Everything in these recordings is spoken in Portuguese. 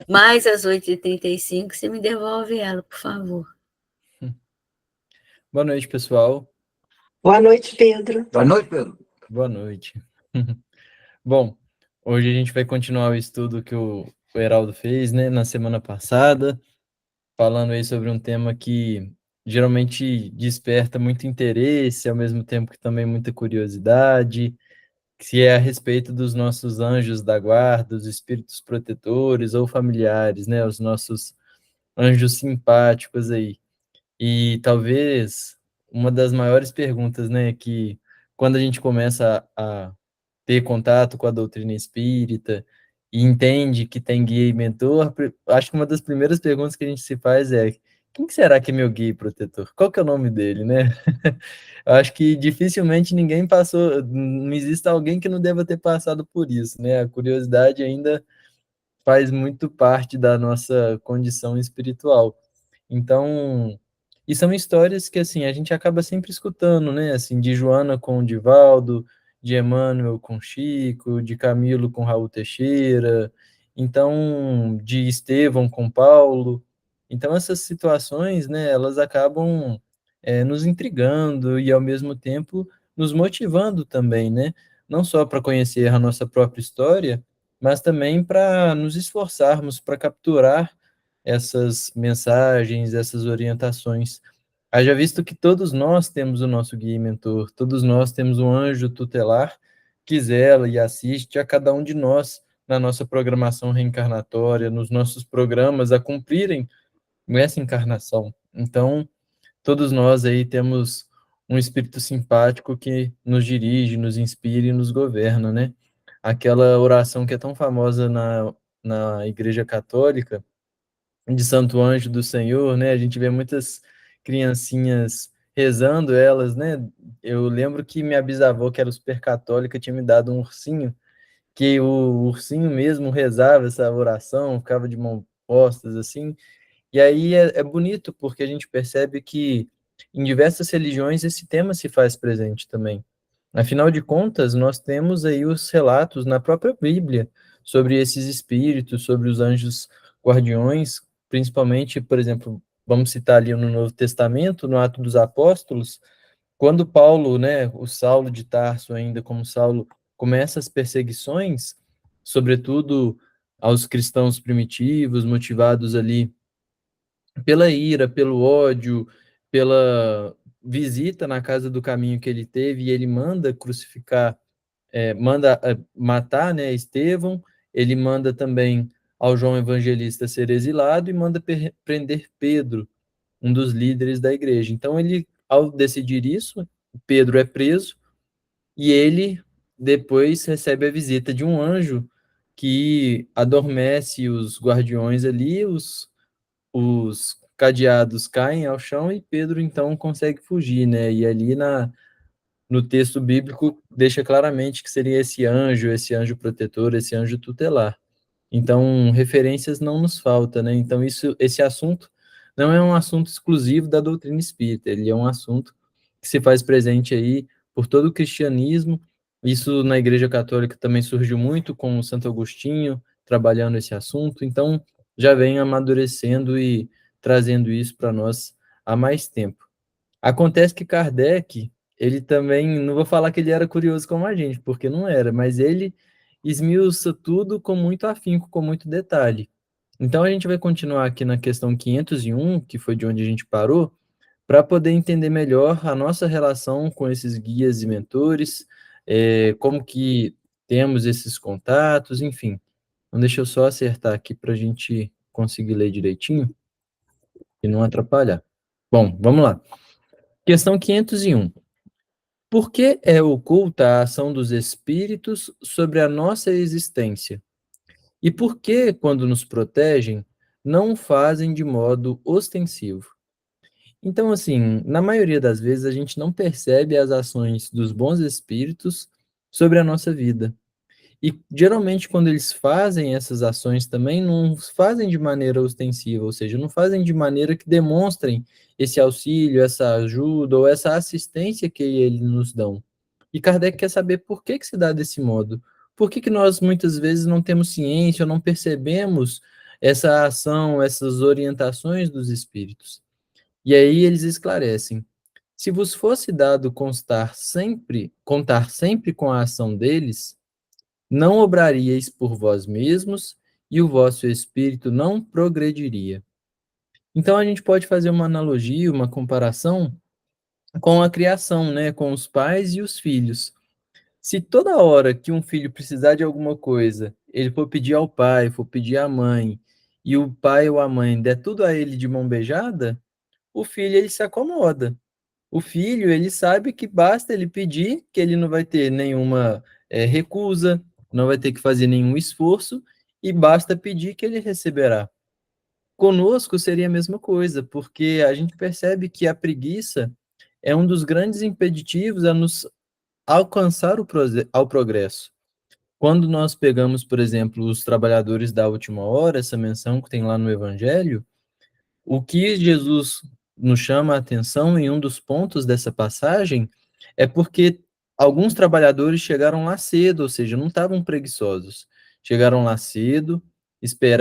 Mais às 8h35, você me devolve ela, por favor. Boa noite, pessoal. Boa noite, Pedro. Boa noite, Pedro. Boa noite. Bom, hoje a gente vai continuar o estudo que o Heraldo fez, né, na semana passada, falando aí sobre um tema que geralmente desperta muito interesse, ao mesmo tempo que também muita curiosidade, que é a respeito dos nossos anjos da guarda, os espíritos protetores ou familiares, né, os nossos anjos simpáticos aí. E talvez uma das maiores perguntas, né, que quando a gente começa a ter contato com a doutrina espírita e entende que tem guia e mentor, acho que uma das primeiras perguntas que a gente se faz é: quem que será que é meu guia e protetor? Qual que é o nome dele, né? Eu acho que dificilmente ninguém passou, não existe alguém que não deva ter passado por isso, né? A curiosidade ainda faz muito parte da nossa condição espiritual. Então, e são histórias que, assim, a gente acaba sempre escutando, né? Assim, de Joana com o Divaldo, de Emmanuel com Chico, de Camilo com Raul Teixeira, então, de Estevão com Paulo. Então, essas situações, né, elas acabam nos intrigando e, ao mesmo tempo, nos motivando também, né? Não só para conhecer a nossa própria história, mas também para nos esforçarmos para capturar essas mensagens, essas orientações. Haja visto que todos nós temos o nosso guia e mentor, todos nós temos um anjo tutelar que zela e assiste a cada um de nós na nossa programação reencarnatória, nos nossos programas a cumprirem essa encarnação. Então, todos nós aí temos um espírito simpático que nos dirige, nos inspira e nos governa, né? Aquela oração que é tão famosa na Igreja Católica, de Santo Anjo do Senhor, né? A gente vê muitas criancinhas rezando elas, né? Eu lembro que minha bisavó, que era super católica, tinha me dado um ursinho, que o ursinho mesmo rezava essa oração, ficava de mão postas, assim, e aí é bonito, porque a gente percebe que em diversas religiões esse tema se faz presente também. Afinal de contas, nós temos aí os relatos na própria Bíblia sobre esses espíritos, sobre os anjos guardiões, principalmente, por exemplo, vamos citar ali no Novo Testamento, no Atos dos Apóstolos, quando Paulo, né, o Saulo de Tarso, ainda como Saulo, começa as perseguições, sobretudo aos cristãos primitivos, motivados ali pela ira, pelo ódio, pela visita na casa do caminho que ele teve, e ele manda crucificar, manda matar, né, Estevão, ele manda também ao João Evangelista ser exilado e manda prender Pedro, um dos líderes da igreja. Então ele, ao decidir isso, Pedro é preso e ele depois recebe a visita de um anjo que adormece os guardiões ali, os cadeados caem ao chão e Pedro então consegue fugir, né? E ali no texto bíblico deixa claramente que seria esse anjo protetor, esse anjo tutelar. Então, referências não nos falta, né? Então, esse assunto não é um assunto exclusivo da doutrina espírita, ele é um assunto que se faz presente aí por todo o cristianismo. Isso na Igreja Católica também surgiu muito com o Santo Agostinho, trabalhando esse assunto, então já vem amadurecendo e trazendo isso para nós há mais tempo. Acontece que Kardec, ele também, não vou falar que ele era curioso como a gente, porque não era, mas ele esmiuça tudo com muito afinco, com muito detalhe. Então a gente vai continuar aqui na questão 501, que foi de onde a gente parou, para poder entender melhor a nossa relação com esses guias e mentores, como que temos esses contatos, enfim. Então deixa eu só acertar aqui para a gente conseguir ler direitinho e não atrapalhar. Bom, vamos lá. Questão 501. Por que é oculta a ação dos espíritos sobre a nossa existência? E por que, quando nos protegem, não o fazem de modo ostensivo? Então, assim, na maioria das vezes a gente não percebe as ações dos bons espíritos sobre a nossa vida. E geralmente, quando eles fazem essas ações também, não fazem de maneira ostensiva, ou seja, não fazem de maneira que demonstrem esse auxílio, essa ajuda ou essa assistência que eles nos dão. E Kardec quer saber por que se dá desse modo. Por que nós muitas vezes não temos ciência ou não percebemos essa ação, essas orientações dos espíritos. E aí eles esclarecem: se vos fosse dado contar sempre com a ação deles, não obraríeis por vós mesmos e o vosso espírito não progrediria. Então a gente pode fazer uma analogia, uma comparação com a criação, né, com os pais e os filhos. Se toda hora que um filho precisar de alguma coisa, ele for pedir ao pai, for pedir à mãe, e o pai ou a mãe der tudo a ele de mão beijada, o filho ele se acomoda. O filho, ele sabe que basta ele pedir, que ele não vai ter nenhuma recusa, não vai ter que fazer nenhum esforço, e basta pedir que ele receberá. Conosco seria a mesma coisa, porque a gente percebe que a preguiça é um dos grandes impeditivos a nos alcançar ao progresso. Quando nós pegamos, por exemplo, os trabalhadores da última hora, essa menção que tem lá no Evangelho, o que Jesus nos chama a atenção em um dos pontos dessa passagem é porque alguns trabalhadores chegaram lá cedo, ou seja, não estavam preguiçosos. Chegaram lá cedo,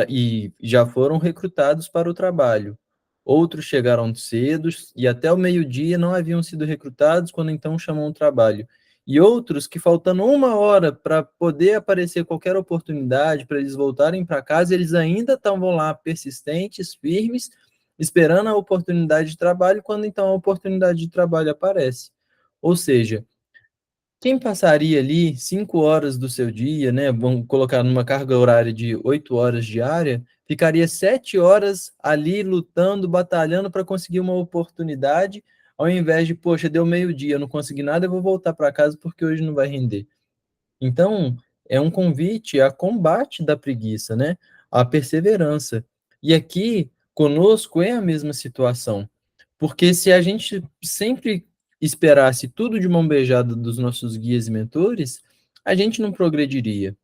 e já foram recrutados para o trabalho. Outros chegaram cedo e até o meio-dia não haviam sido recrutados, quando então chamam o trabalho. E outros que, faltando uma hora para poder aparecer qualquer oportunidade para eles voltarem para casa, eles ainda estavam lá persistentes, firmes, esperando a oportunidade de trabalho, quando então a oportunidade de trabalho aparece. Ou seja, quem passaria ali 5 horas do seu dia, né, vamos colocar numa carga horária de 8 horas diária, ficaria 7 horas ali lutando, batalhando para conseguir uma oportunidade, ao invés de, poxa, deu meio-dia, eu não consegui nada, eu vou voltar para casa porque hoje não vai render. Então, é um convite a combate da preguiça, né? A perseverança. E aqui, conosco, é a mesma situação. Porque se a gente sempre esperasse tudo de mão beijada dos nossos guias e mentores, a gente não progrediria.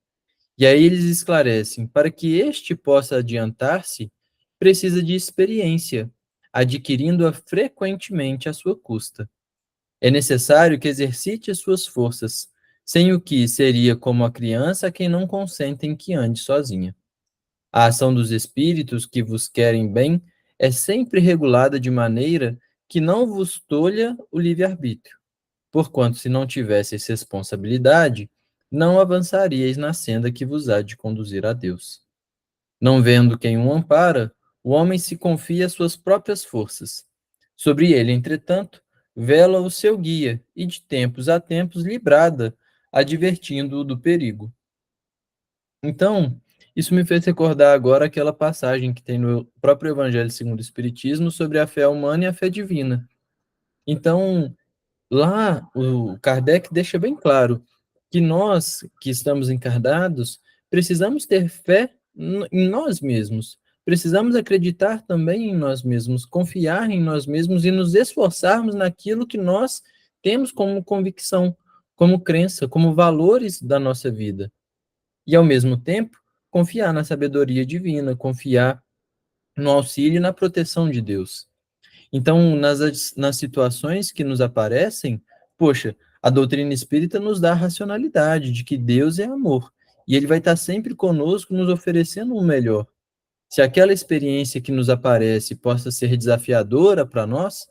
E aí eles esclarecem: para que este possa adiantar-se, precisa de experiência, adquirindo-a frequentemente à sua custa. É necessário que exercite as suas forças, sem o que seria como a criança a quem não consentem que ande sozinha. A ação dos espíritos que vos querem bem é sempre regulada de maneira que não vos tolha o livre-arbítrio, porquanto se não tivesseis responsabilidade, não avançaríeis na senda que vos há de conduzir a Deus. Não vendo quem o ampara, o homem se confia às suas próprias forças. Sobre ele, entretanto, vela o seu guia, e de tempos a tempos lhe brada, advertindo-o do perigo. Então, isso me fez recordar agora aquela passagem que tem no próprio Evangelho segundo o Espiritismo sobre a fé humana e a fé divina. Então, lá o Kardec deixa bem claro que nós que estamos encarnados precisamos ter fé em nós mesmos. Precisamos acreditar também em nós mesmos, confiar em nós mesmos e nos esforçarmos naquilo que nós temos como convicção, como crença, como valores da nossa vida. E, ao mesmo tempo, confiar na sabedoria divina, confiar no auxílio e na proteção de Deus. Então, nas situações que nos aparecem, poxa, a doutrina espírita nos dá a racionalidade de que Deus é amor. E ele vai estar sempre conosco, nos oferecendo o melhor. Se aquela experiência que nos aparece possa ser desafiadora para nós,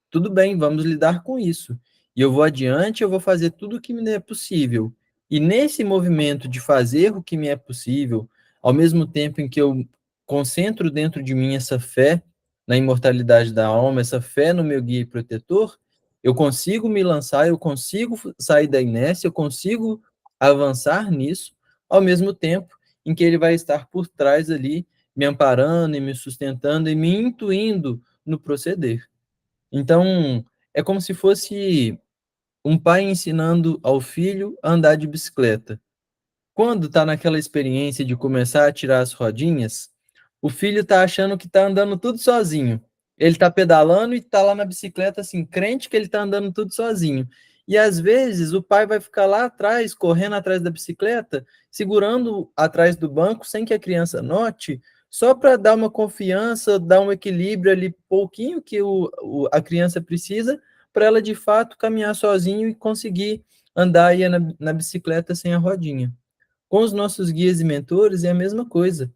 tudo bem, vamos lidar com isso. E eu vou adiante, eu vou fazer tudo o que me é possível. E nesse movimento de fazer o que me é possível, ao mesmo tempo em que eu concentro dentro de mim essa fé na imortalidade da alma, essa fé no meu guia e protetor, eu consigo me lançar, eu consigo sair da inércia, eu consigo avançar nisso, ao mesmo tempo em que ele vai estar por trás ali, me amparando e me sustentando e me intuindo no proceder. Então, é como se fosse um pai ensinando ao filho a andar de bicicleta. Quando está naquela experiência de começar a tirar as rodinhas, o filho está achando que está andando tudo sozinho. Ele está pedalando e está lá na bicicleta, assim, crente que ele está andando tudo sozinho. E às vezes o pai vai ficar lá atrás, correndo atrás da bicicleta, segurando atrás do banco, sem que a criança note, só para dar uma confiança, dar um equilíbrio ali, pouquinho que a criança precisa, para ela de fato caminhar sozinho e conseguir andar aí na bicicleta sem a rodinha. Com os nossos guias e mentores é a mesma coisa.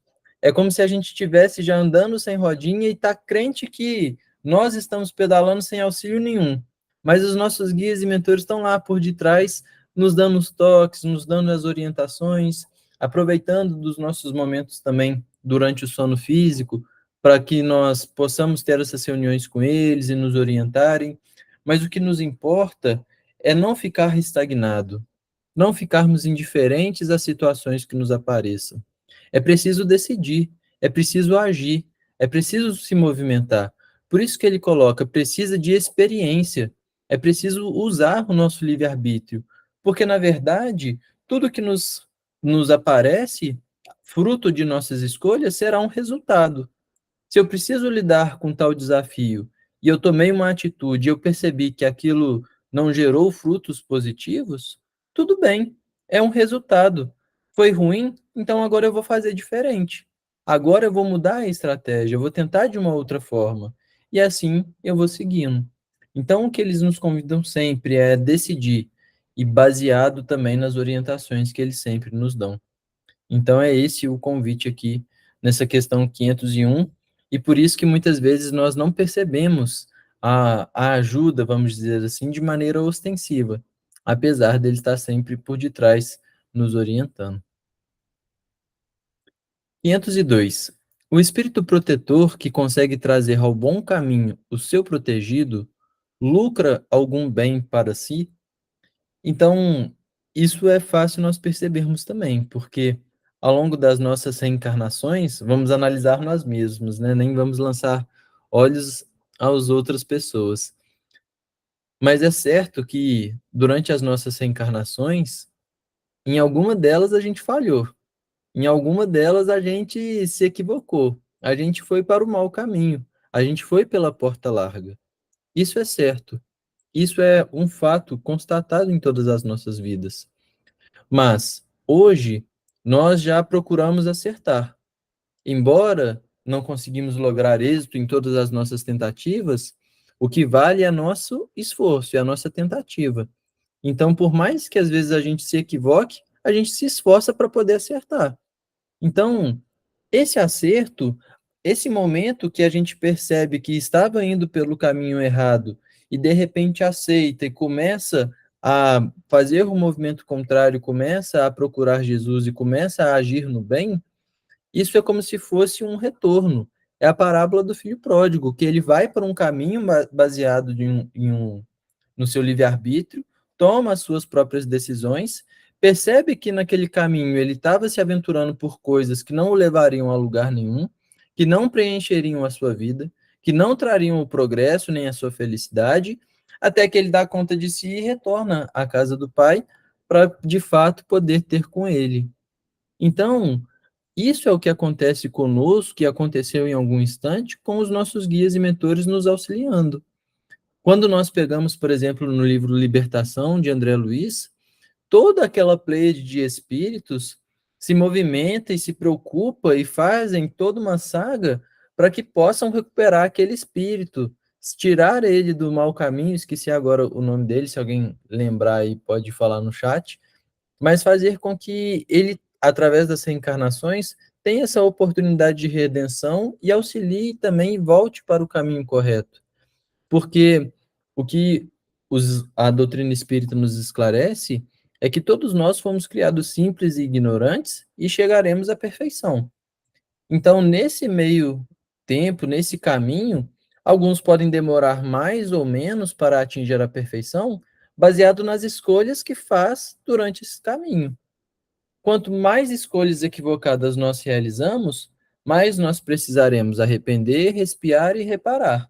É como se a gente estivesse já andando sem rodinha e tá crente que nós estamos pedalando sem auxílio nenhum. Mas os nossos guias e mentores estão lá por detrás, nos dando os toques, nos dando as orientações, aproveitando dos nossos momentos também durante o sono físico, para que nós possamos ter essas reuniões com eles e nos orientarem. Mas o que nos importa é não ficar estagnado, não ficarmos indiferentes às situações que nos apareçam. É preciso decidir, é preciso agir, é preciso se movimentar. Por isso que ele coloca, precisa de experiência, é preciso usar o nosso livre-arbítrio, porque, na verdade, tudo que nos aparece, fruto de nossas escolhas, será um resultado. Se eu preciso lidar com tal desafio e eu tomei uma atitude e eu percebi que aquilo não gerou frutos positivos, tudo bem, é um resultado. Foi ruim, então agora eu vou fazer diferente. Agora eu vou mudar a estratégia, eu vou tentar de uma outra forma. E assim eu vou seguindo. Então o que eles nos convidam sempre é decidir, e baseado também nas orientações que eles sempre nos dão. Então é esse o convite aqui nessa questão 501, e por isso que muitas vezes nós não percebemos a ajuda, vamos dizer assim, de maneira ostensiva, apesar dele estar sempre por detrás nos orientando. 502. O espírito protetor que consegue trazer ao bom caminho o seu protegido lucra algum bem para si? Então, isso é fácil nós percebermos também, porque ao longo das nossas reencarnações, vamos analisar nós mesmos, né? Nem vamos lançar olhos às outras pessoas. Mas é certo que durante as nossas reencarnações, em alguma delas a gente falhou, em alguma delas a gente se equivocou, a gente foi para o mau caminho, a gente foi pela porta larga. Isso é certo. Isso é um fato constatado em todas as nossas vidas. Mas, hoje, nós já procuramos acertar. Embora não conseguimos lograr êxito em todas as nossas tentativas, o que vale é nosso esforço, é a nossa tentativa. Então, por mais que às vezes a gente se equivoque, a gente se esforça para poder acertar. Então, esse acerto, esse momento que a gente percebe que estava indo pelo caminho errado e de repente aceita e começa a fazer o movimento contrário, começa a procurar Jesus e começa a agir no bem, isso é como se fosse um retorno. É a parábola do filho pródigo, que ele vai para um caminho baseado no seu livre-arbítrio, toma as suas próprias decisões, percebe que naquele caminho ele estava se aventurando por coisas que não o levariam a lugar nenhum, que não preencheriam a sua vida, que não trariam o progresso nem a sua felicidade, até que ele dá conta de si e retorna à casa do pai para, de fato, poder ter com ele. Então, isso é o que acontece conosco, que aconteceu em algum instante, com os nossos guias e mentores nos auxiliando. Quando nós pegamos, por exemplo, no livro Libertação, de André Luiz, toda aquela pleiade de espíritos se movimenta e se preocupa e fazem toda uma saga para que possam recuperar aquele espírito, tirar ele do mau caminho, esqueci agora o nome dele, se alguém lembrar aí pode falar no chat, mas fazer com que ele, através das reencarnações, tenha essa oportunidade de redenção e auxilie também e volte para o caminho correto. Porque o que a doutrina espírita nos esclarece é que todos nós fomos criados simples e ignorantes e chegaremos à perfeição. Então, nesse meio tempo, nesse caminho, alguns podem demorar mais ou menos para atingir a perfeição, baseado nas escolhas que faz durante esse caminho. Quanto mais escolhas equivocadas nós realizamos, mais nós precisaremos arrepender, respiar e reparar.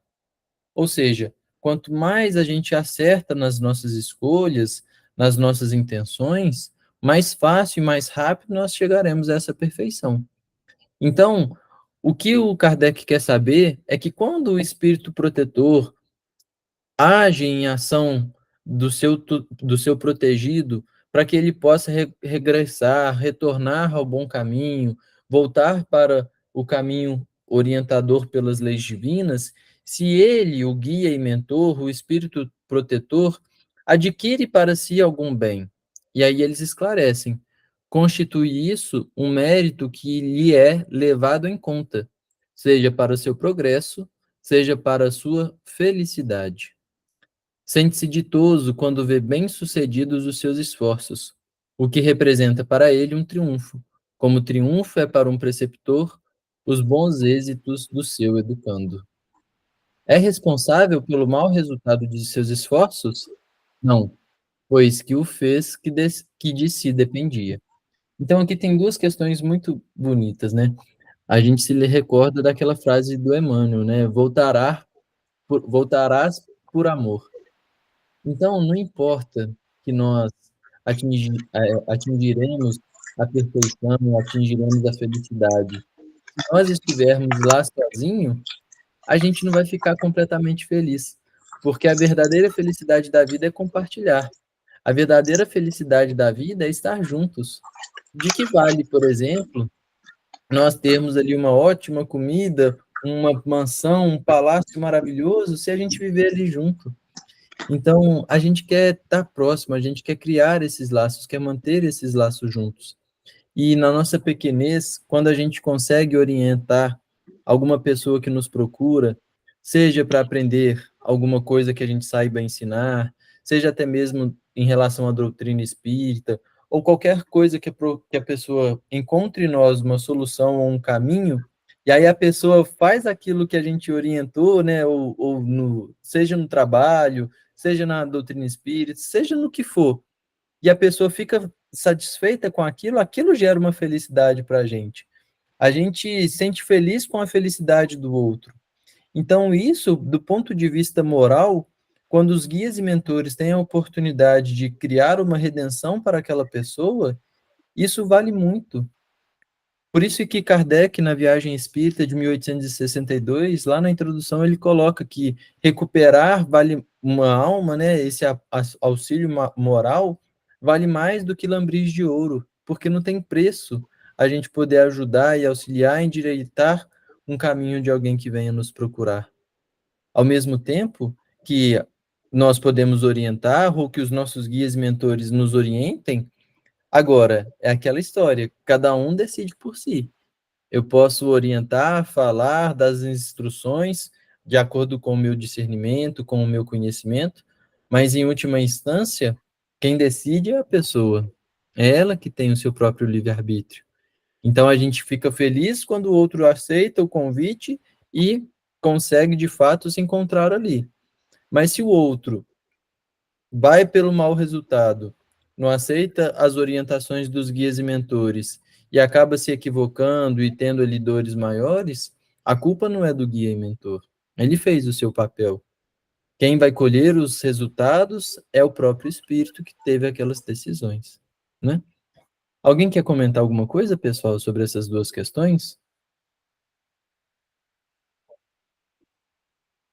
Ou seja, quanto mais a gente acerta nas nossas escolhas, nas nossas intenções, mais fácil e mais rápido nós chegaremos a essa perfeição. Então, o que o Kardec quer saber é que quando o espírito protetor age em ação do seu protegido para que ele possa regressar, retornar ao bom caminho, voltar para o caminho orientador pelas leis divinas, se ele, o guia e mentor, o espírito protetor, adquire para si algum bem. E aí eles esclarecem. constitui isso um mérito que lhe é levado em conta, seja para o seu progresso, seja para a sua felicidade. Sente-se ditoso quando vê bem-sucedidos os seus esforços, o que representa para ele um triunfo, como triunfo é para um preceptor os bons êxitos do seu educando. É responsável pelo mau resultado de seus esforços? Não, pois que o fez que de si dependia. Então aqui tem duas questões muito bonitas, né? A gente se recorda daquela frase do Emmanuel, né? Voltarás por amor. Então, não importa que nós atingiremos a perfeição, atingiremos a felicidade. Se nós estivermos lá sozinho, a gente não vai ficar completamente feliz, porque a verdadeira felicidade da vida é compartilhar. A verdadeira felicidade da vida é estar juntos. De que vale, por exemplo, nós termos ali uma ótima comida, uma mansão, um palácio maravilhoso, se a gente viver ali junto? Então, a gente quer estar próximo, a gente quer criar esses laços, quer manter esses laços juntos. E na nossa pequenez, quando a gente consegue orientar alguma pessoa que nos procura, seja para aprender alguma coisa que a gente saiba ensinar, seja até mesmo em relação à doutrina espírita, ou qualquer coisa que a pessoa encontre em nós uma solução ou um caminho, e aí a pessoa faz aquilo que a gente orientou, né, seja no trabalho, seja na doutrina espírita, seja no que for, e a pessoa fica satisfeita com aquilo, aquilo gera uma felicidade para a gente. A gente sente feliz com a felicidade do outro. Então, isso, do ponto de vista moral, quando os guias e mentores têm a oportunidade de criar uma redenção para aquela pessoa, isso vale muito. Por isso que Kardec, na Viagem Espírita de 1862, lá na introdução, ele coloca que recuperar vale uma alma, né, esse auxílio moral, vale mais do que lambris de ouro, porque não tem preço a gente poder ajudar e auxiliar a endireitar um caminho de alguém que venha nos procurar. Ao mesmo tempo que nós podemos orientar, ou que os nossos guias e mentores nos orientem, agora, é aquela história, cada um decide por si. Eu posso orientar, falar, dar as instruções de acordo com o meu discernimento, com o meu conhecimento, mas em última instância, quem decide é a pessoa. É ela que tem o seu próprio livre-arbítrio. Então a gente fica feliz quando o outro aceita o convite e consegue de fato se encontrar ali. Mas se o outro vai pelo mau resultado, não aceita as orientações dos guias e mentores e acaba se equivocando e tendo ali dores maiores, a culpa não é do guia e mentor. Ele fez o seu papel. Quem vai colher os resultados é o próprio espírito que teve aquelas decisões, né? Alguém quer comentar alguma coisa, pessoal, sobre essas duas questões?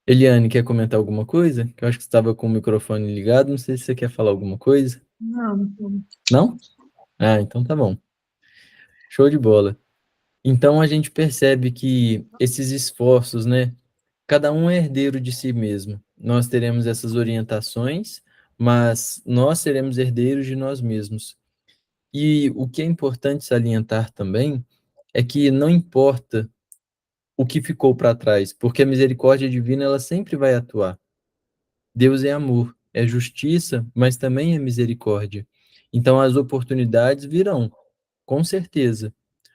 Eliane, quer comentar alguma coisa? Que eu acho que você estava com o microfone ligado, não sei se você quer falar alguma coisa. Não, não. Não? Ah, então tá bom. Show de bola. Então a gente percebe que esses esforços, né? Cada um é herdeiro de si mesmo. Nós teremos essas orientações, mas nós seremos herdeiros de nós mesmos. E o que é importante salientar também é que não importa o que ficou para trás, porque a misericórdia divina ela sempre vai atuar. Deus é amor, é justiça, mas também é misericórdia. Então as oportunidades virão, com certeza,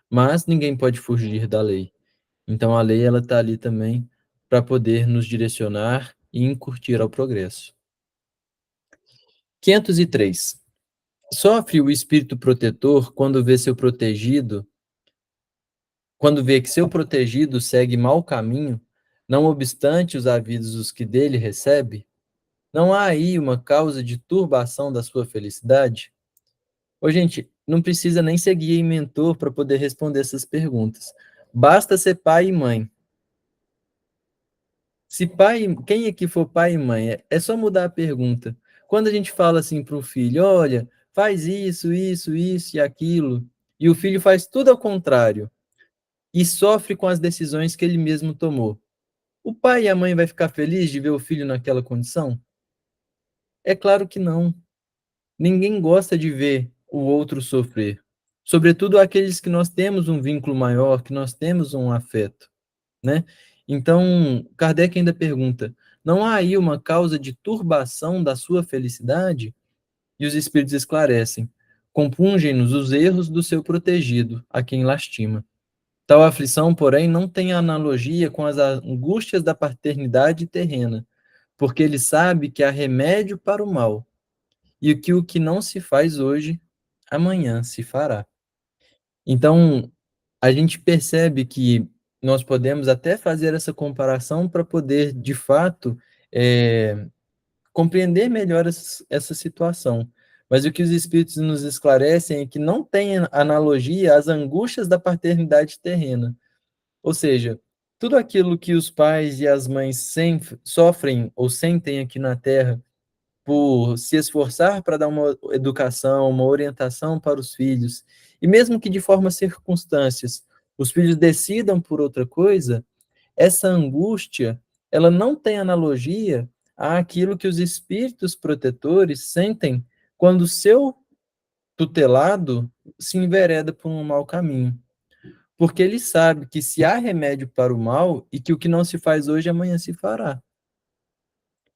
mas ninguém pode fugir da lei. Então a lei ela está ali também para poder nos direcionar e incutir ao progresso. 503. Sofre o espírito protetor quando vê que seu protegido segue mau caminho, não obstante os avisos que dele recebe? Não há aí uma causa de turbação da sua felicidade? Ô, gente, não precisa nem ser guia e mentor para poder responder essas perguntas. Basta ser pai e mãe. Se pai, quem aqui for pai e mãe, é só mudar a pergunta. Quando a gente fala assim para o filho, olha, faz isso, isso, isso e aquilo, e o filho faz tudo ao contrário e sofre com as decisões que ele mesmo tomou. O pai e a mãe vai ficar feliz de ver o filho naquela condição? É claro que não. Ninguém gosta de ver o outro sofrer. sobretudo aqueles que nós temos um vínculo maior, que nós temos um afeto, né? Então, Kardec ainda pergunta: não há aí uma causa de turbação da sua felicidade? E os espíritos esclarecem: compungem-nos os erros do seu protegido, a quem lastima. Tal aflição, porém, não tem analogia com as angústias da paternidade terrena, porque ele sabe que há remédio para o mal, e que o que não se faz hoje, amanhã se fará. Então, a gente percebe que nós podemos até fazer essa comparação para poder, de fato, compreender melhor essa situação. Mas o que os Espíritos nos esclarecem é que não tem analogia às angústias da paternidade terrena. Ou seja, tudo aquilo que os pais e as mães sofrem ou sentem aqui na Terra por se esforçar para dar uma educação, uma orientação para os filhos, e mesmo que de forma circunstâncias os filhos decidam por outra coisa, essa angústia, ela não tem analogia àquilo que os espíritos protetores sentem quando o seu tutelado se envereda por um mau caminho. Porque ele sabe que se há remédio para o mal e que o que não se faz hoje, amanhã se fará.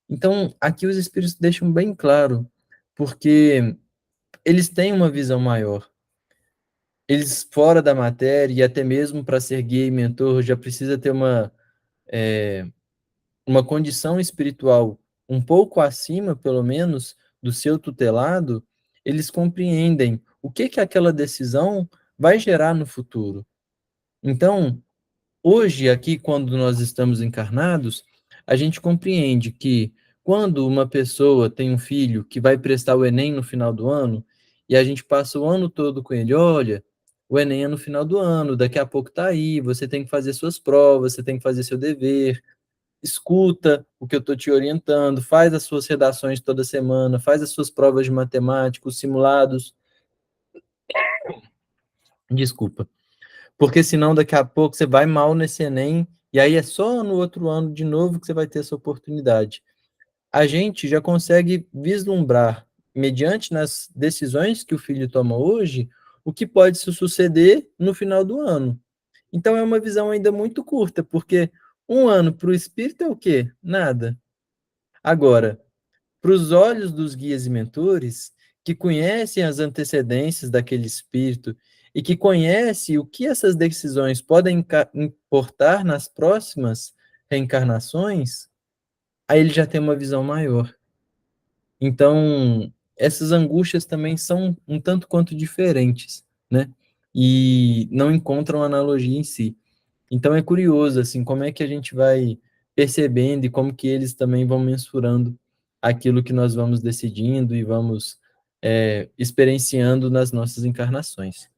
Então, aqui os espíritos deixam bem claro, porque eles têm uma visão maior. Eles, fora da matéria, e até mesmo para ser guia e mentor, já precisa ter uma condição espiritual um pouco acima, pelo menos, do seu tutelado, eles compreendem o que aquela decisão vai gerar no futuro. Então, hoje, aqui, quando nós estamos encarnados, a gente compreende que quando uma pessoa tem um filho que vai prestar o Enem no final do ano, e a gente passa o ano todo com ele, olha, o Enem é no final do ano, daqui a pouco tá aí, você tem que fazer suas provas, você tem que fazer seu dever, escuta o que eu estou te orientando, faz as suas redações toda semana, faz as suas provas de matemática, os simulados. Desculpa. Porque senão daqui a pouco você vai mal nesse Enem, e aí é só no outro ano de novo que você vai ter essa oportunidade. A gente já consegue vislumbrar, mediante nas decisões que o filho toma hoje, o que pode se suceder no final do ano. Então é uma visão ainda muito curta, porque um ano para o espírito é o quê? Nada. Agora, para os olhos dos guias e mentores, que conhecem as antecedências daquele espírito e que conhecem o que essas decisões podem importar nas próximas reencarnações, aí ele já tem uma visão maior. Então, essas angústias também são um tanto quanto diferentes, né? E não encontram analogia em si. Então é curioso, assim, como é que a gente vai percebendo e como que eles também vão mensurando aquilo que nós vamos decidindo e vamos experienciando nas nossas encarnações.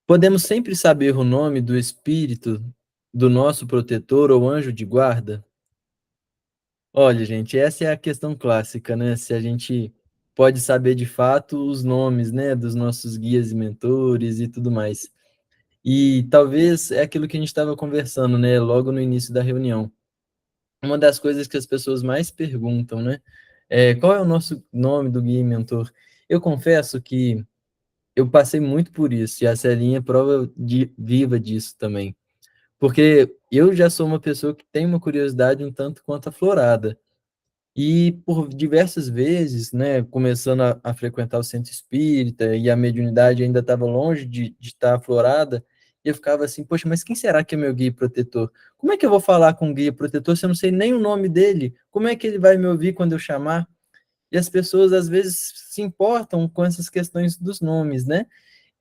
Podemos sempre saber o nome do espírito do nosso protetor ou anjo de guarda? Olha, gente, essa é a questão clássica, né? Se a gente pode saber de fato os nomes, né, dos nossos guias e mentores e tudo mais. E talvez é aquilo que a gente estava conversando, né, logo no início da reunião. Uma das coisas que as pessoas mais perguntam, né, qual é o nosso nome do guia e mentor? Eu confesso que eu passei muito por isso, e a Celinha é prova viva disso também. Porque eu já sou uma pessoa que tem uma curiosidade um tanto quanto aflorada. E por diversas vezes, né, começando a frequentar o centro espírita e a mediunidade ainda estava longe de estar aflorada, e eu ficava assim, poxa, mas quem será que é meu guia protetor? Como é que eu vou falar com o guia protetor se eu não sei nem o nome dele? Como é que ele vai me ouvir quando eu chamar? E as pessoas às vezes se importam com essas questões dos nomes, né?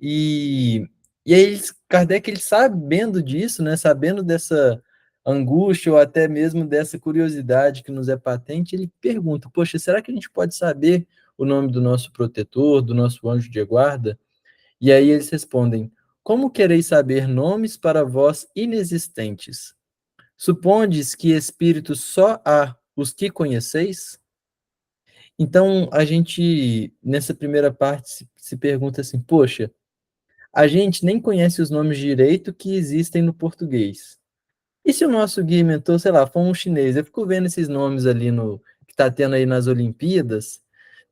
E, e aí Kardec, ele sabendo disso, né, sabendo dessa angústia ou até mesmo dessa curiosidade que nos é patente, ele pergunta, poxa, será que a gente pode saber o nome do nosso protetor, do nosso anjo de guarda? E aí eles respondem, como quereis saber nomes para vós inexistentes? Supondes que espíritos só há os que conheceis? Então, a gente, nessa primeira parte, se pergunta assim, poxa, a gente nem conhece os nomes direito que existem no português. E se o nosso guia e mentor, sei lá, for um chinês? Eu fico vendo esses nomes ali no que está tendo aí nas Olimpíadas.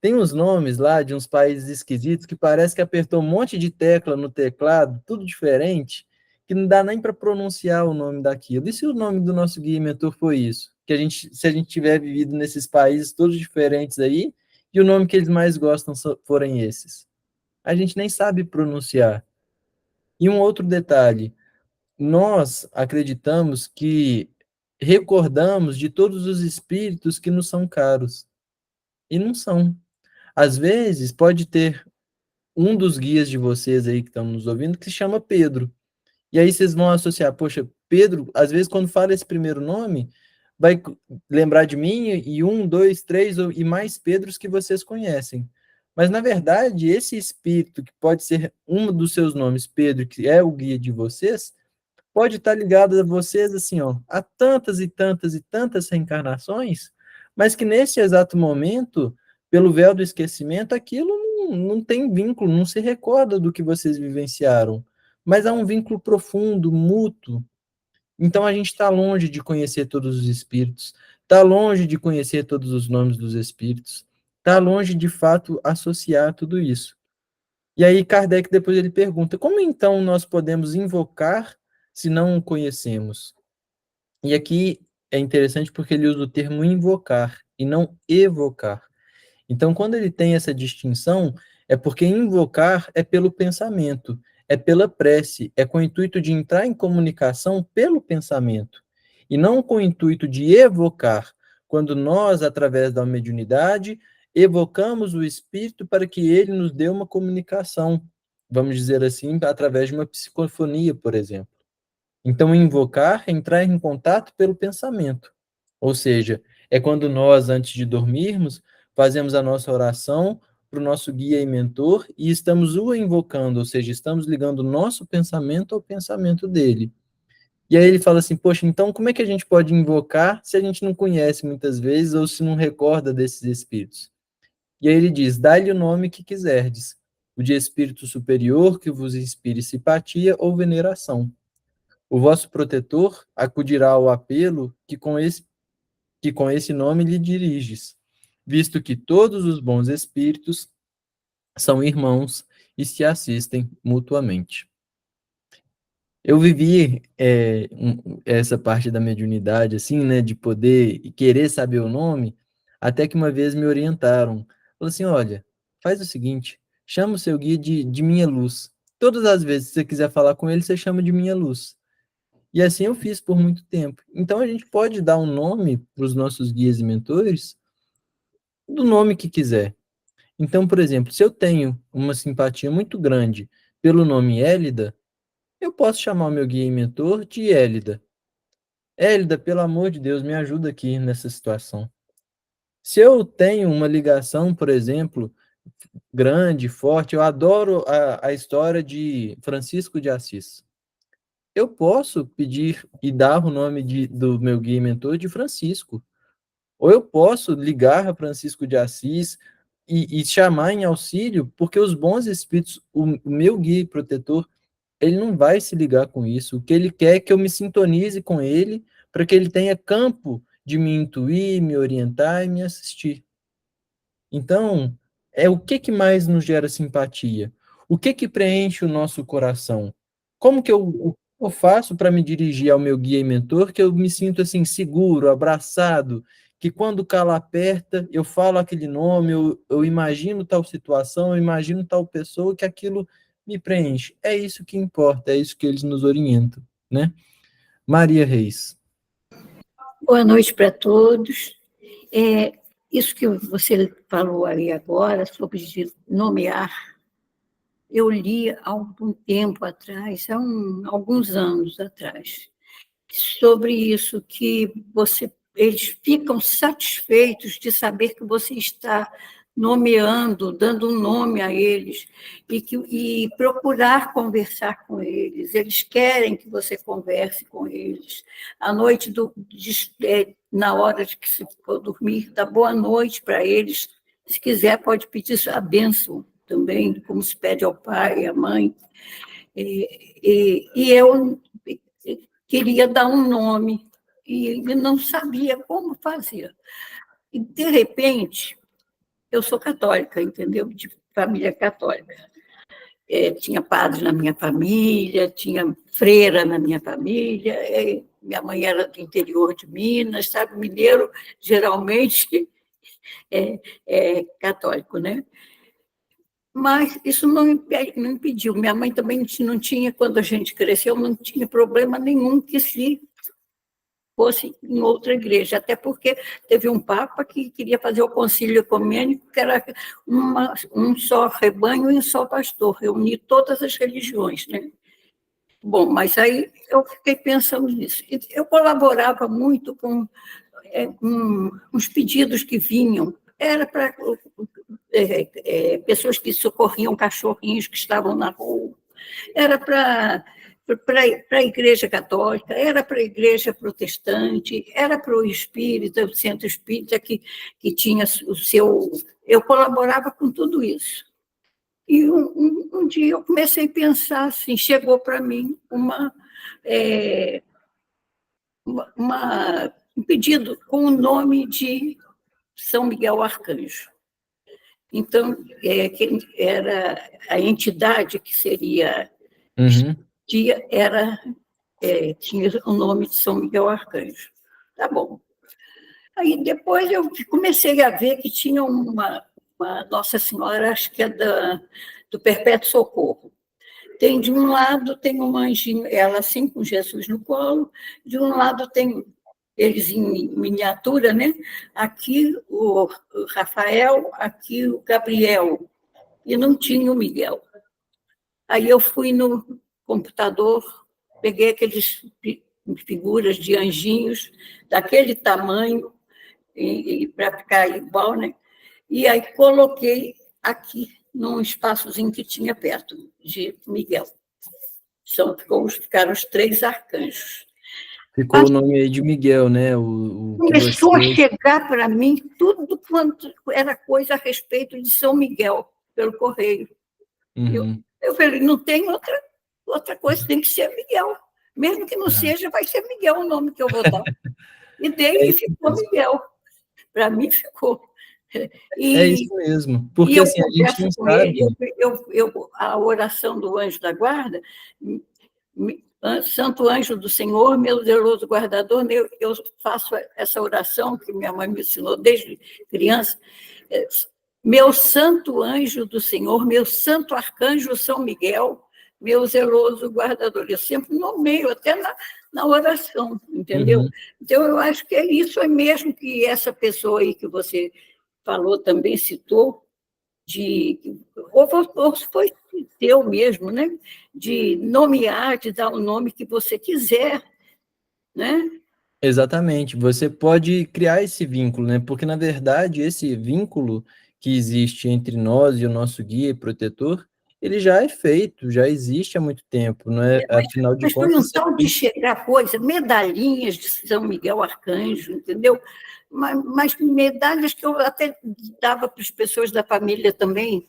Tem uns nomes lá de uns países esquisitos que parece que apertou um monte de tecla no teclado, tudo diferente, que não dá nem para pronunciar o nome daquilo. E se o nome do nosso guia e mentor foi isso? Que se a gente tiver vivido nesses países todos diferentes aí, e o nome que eles mais gostam forem esses? A gente nem sabe pronunciar. E um outro detalhe, nós acreditamos que recordamos de todos os espíritos que nos são caros, e não são. Às vezes, pode ter um dos guias de vocês aí que estão nos ouvindo que se chama Pedro. E aí vocês vão associar, poxa, Pedro, às vezes quando fala esse primeiro nome, vai lembrar de mim e um, dois, três e mais Pedros que vocês conhecem. Mas, na verdade, esse espírito, que pode ser um dos seus nomes, Pedro, que é o guia de vocês, pode estar ligado a vocês, assim, ó, há tantas e tantas e tantas reencarnações, mas que nesse exato momento, pelo véu do esquecimento, aquilo não tem vínculo, não se recorda do que vocês vivenciaram, mas há um vínculo profundo, mútuo. Então a gente está longe de conhecer todos os espíritos, está longe de conhecer todos os nomes dos espíritos, está longe de fato associar tudo isso. E aí Kardec depois ele pergunta, como então nós podemos invocar se não o conhecemos? E aqui é interessante porque ele usa o termo invocar e não evocar. Então, quando ele tem essa distinção, é porque invocar é pelo pensamento, é pela prece, é com o intuito de entrar em comunicação pelo pensamento, e não com o intuito de evocar, quando nós, através da mediunidade, evocamos o espírito para que ele nos dê uma comunicação, vamos dizer assim, através de uma psicofonia, por exemplo. Então, invocar é entrar em contato pelo pensamento. Ou seja, é quando nós, antes de dormirmos, fazemos a nossa oração para o nosso guia e mentor e estamos o invocando, ou seja, estamos ligando o nosso pensamento ao pensamento dele. E aí ele fala assim, poxa, então como é que a gente pode invocar se a gente não conhece muitas vezes ou se não recorda desses espíritos? E aí ele diz, dá-lhe o nome que quiserdes, o de espírito superior que vos inspire simpatia ou veneração. O vosso protetor acudirá ao apelo que com esse nome lhe diriges, visto que todos os bons espíritos são irmãos e se assistem mutuamente. Eu vivi essa parte da mediunidade, assim, né, de poder e querer saber o nome, até que uma vez me orientaram. Falaram assim, olha, faz o seguinte, chama o seu guia de minha luz. Todas as vezes que você quiser falar com ele, você chama de minha luz. E assim eu fiz por muito tempo. Então a gente pode dar um nome para os nossos guias e mentores do nome que quiser. Então, por exemplo, se eu tenho uma simpatia muito grande pelo nome Hélida, eu posso chamar o meu guia e mentor de Hélida. Hélida, pelo amor de Deus, me ajuda aqui nessa situação. Se eu tenho uma ligação, por exemplo, grande, forte, eu adoro a história de Francisco de Assis. Eu posso pedir e dar o nome do meu guia e mentor de Francisco. Ou eu posso ligar a Francisco de Assis e chamar em auxílio, porque os bons espíritos, o meu guia e protetor, ele não vai se ligar com isso. O que ele quer é que eu me sintonize com ele, para que ele tenha campo de me intuir, me orientar e me assistir. Então, é o que mais nos gera simpatia? O que preenche o nosso coração? Como que o que eu faço para me dirigir ao meu guia e mentor que eu me sinto assim seguro, abraçado, que quando o calo aperta, eu falo aquele nome, eu imagino tal situação, eu imagino tal pessoa, que aquilo me preenche. É isso que importa, é isso que eles nos orientam, né? Maria Reis. Boa noite para todos. Isso que você falou aí agora, sobre nomear, eu li há algum tempo atrás, alguns anos atrás, sobre isso, que eles ficam satisfeitos de saber que você está nomeando, dando um nome a eles, e procurar conversar com eles. Eles querem que você converse com eles. À noite, na hora de que se for dormir, dá boa noite para eles. Se quiser, pode pedir a bênção também, como se pede ao pai e à mãe. E eu queria dar um nome e não sabia como fazer. E, de repente, eu sou católica, entendeu? De família católica. Tinha padre na minha família, tinha freira na minha família, minha mãe era do interior de Minas, sabe? Mineiro, geralmente, é católico, né? Mas isso não impediu. Minha mãe também não tinha, quando a gente cresceu, não tinha problema nenhum que se fosse em outra igreja, até porque teve um papa que queria fazer o concílio ecumênico, que era um só rebanho e um só pastor, reunir todas as religiões, né? Bom, mas aí eu fiquei pensando nisso. Eu colaborava muito com uns pedidos que vinham, era para pessoas que socorriam cachorrinhos que estavam na rua, era para a Igreja Católica, era para a Igreja Protestante, era para o Espírita, o Centro Espírita, que tinha o seu. Eu colaborava com tudo isso. E um dia eu comecei a pensar assim, chegou para mim um pedido com o nome de São Miguel Arcanjo. Então, era a entidade que seria tinha o nome de São Miguel Arcanjo. Tá bom. Aí depois eu comecei a ver que tinha uma Nossa Senhora, acho que é do Perpétuo Socorro. De um lado tem um anjinho, ela assim com Jesus no colo, de um lado tem eles em miniatura, né? Aqui o Rafael, aqui o Gabriel, e não tinha o Miguel. Aí eu fui no computador, peguei aqueles figuras de anjinhos daquele tamanho, para ficar igual, né? E aí coloquei aqui, num espaçozinho que tinha perto de Miguel. Ficaram os 3 arcanjos. Ficou o nome aí de Miguel, né? Começou a chegar para mim tudo quanto era coisa a respeito de São Miguel, pelo correio. Eu falei, não tem outra coisa, tem que ser Miguel. Mesmo que não seja, vai ser Miguel o nome que eu vou dar. E dei e ficou Miguel. Para mim ficou. É isso mesmo, porque assim, a gente não sabe. A oração do anjo da guarda, Santo anjo do Senhor, meu zeloso guardador, eu faço essa oração que minha mãe me ensinou desde criança. Meu santo anjo do Senhor, meu santo arcanjo São Miguel, meu zeloso guardador. Eu sempre nomeio, até na oração, entendeu? Então, eu acho que é isso mesmo que essa pessoa aí que você falou também, citou, ou foi teu mesmo, né? De nomear, de dar o nome que você quiser, né? Exatamente, você pode criar esse vínculo, né? Porque, na verdade, esse vínculo que existe entre nós e o nosso guia e protetor, ele já é feito, já existe há muito tempo, não é? Afinal de Mas foi um contas, tal de chegar coisa, medalhinhas de São Miguel Arcanjo, entendeu? Mas medalhas que eu até dava para as pessoas da família também,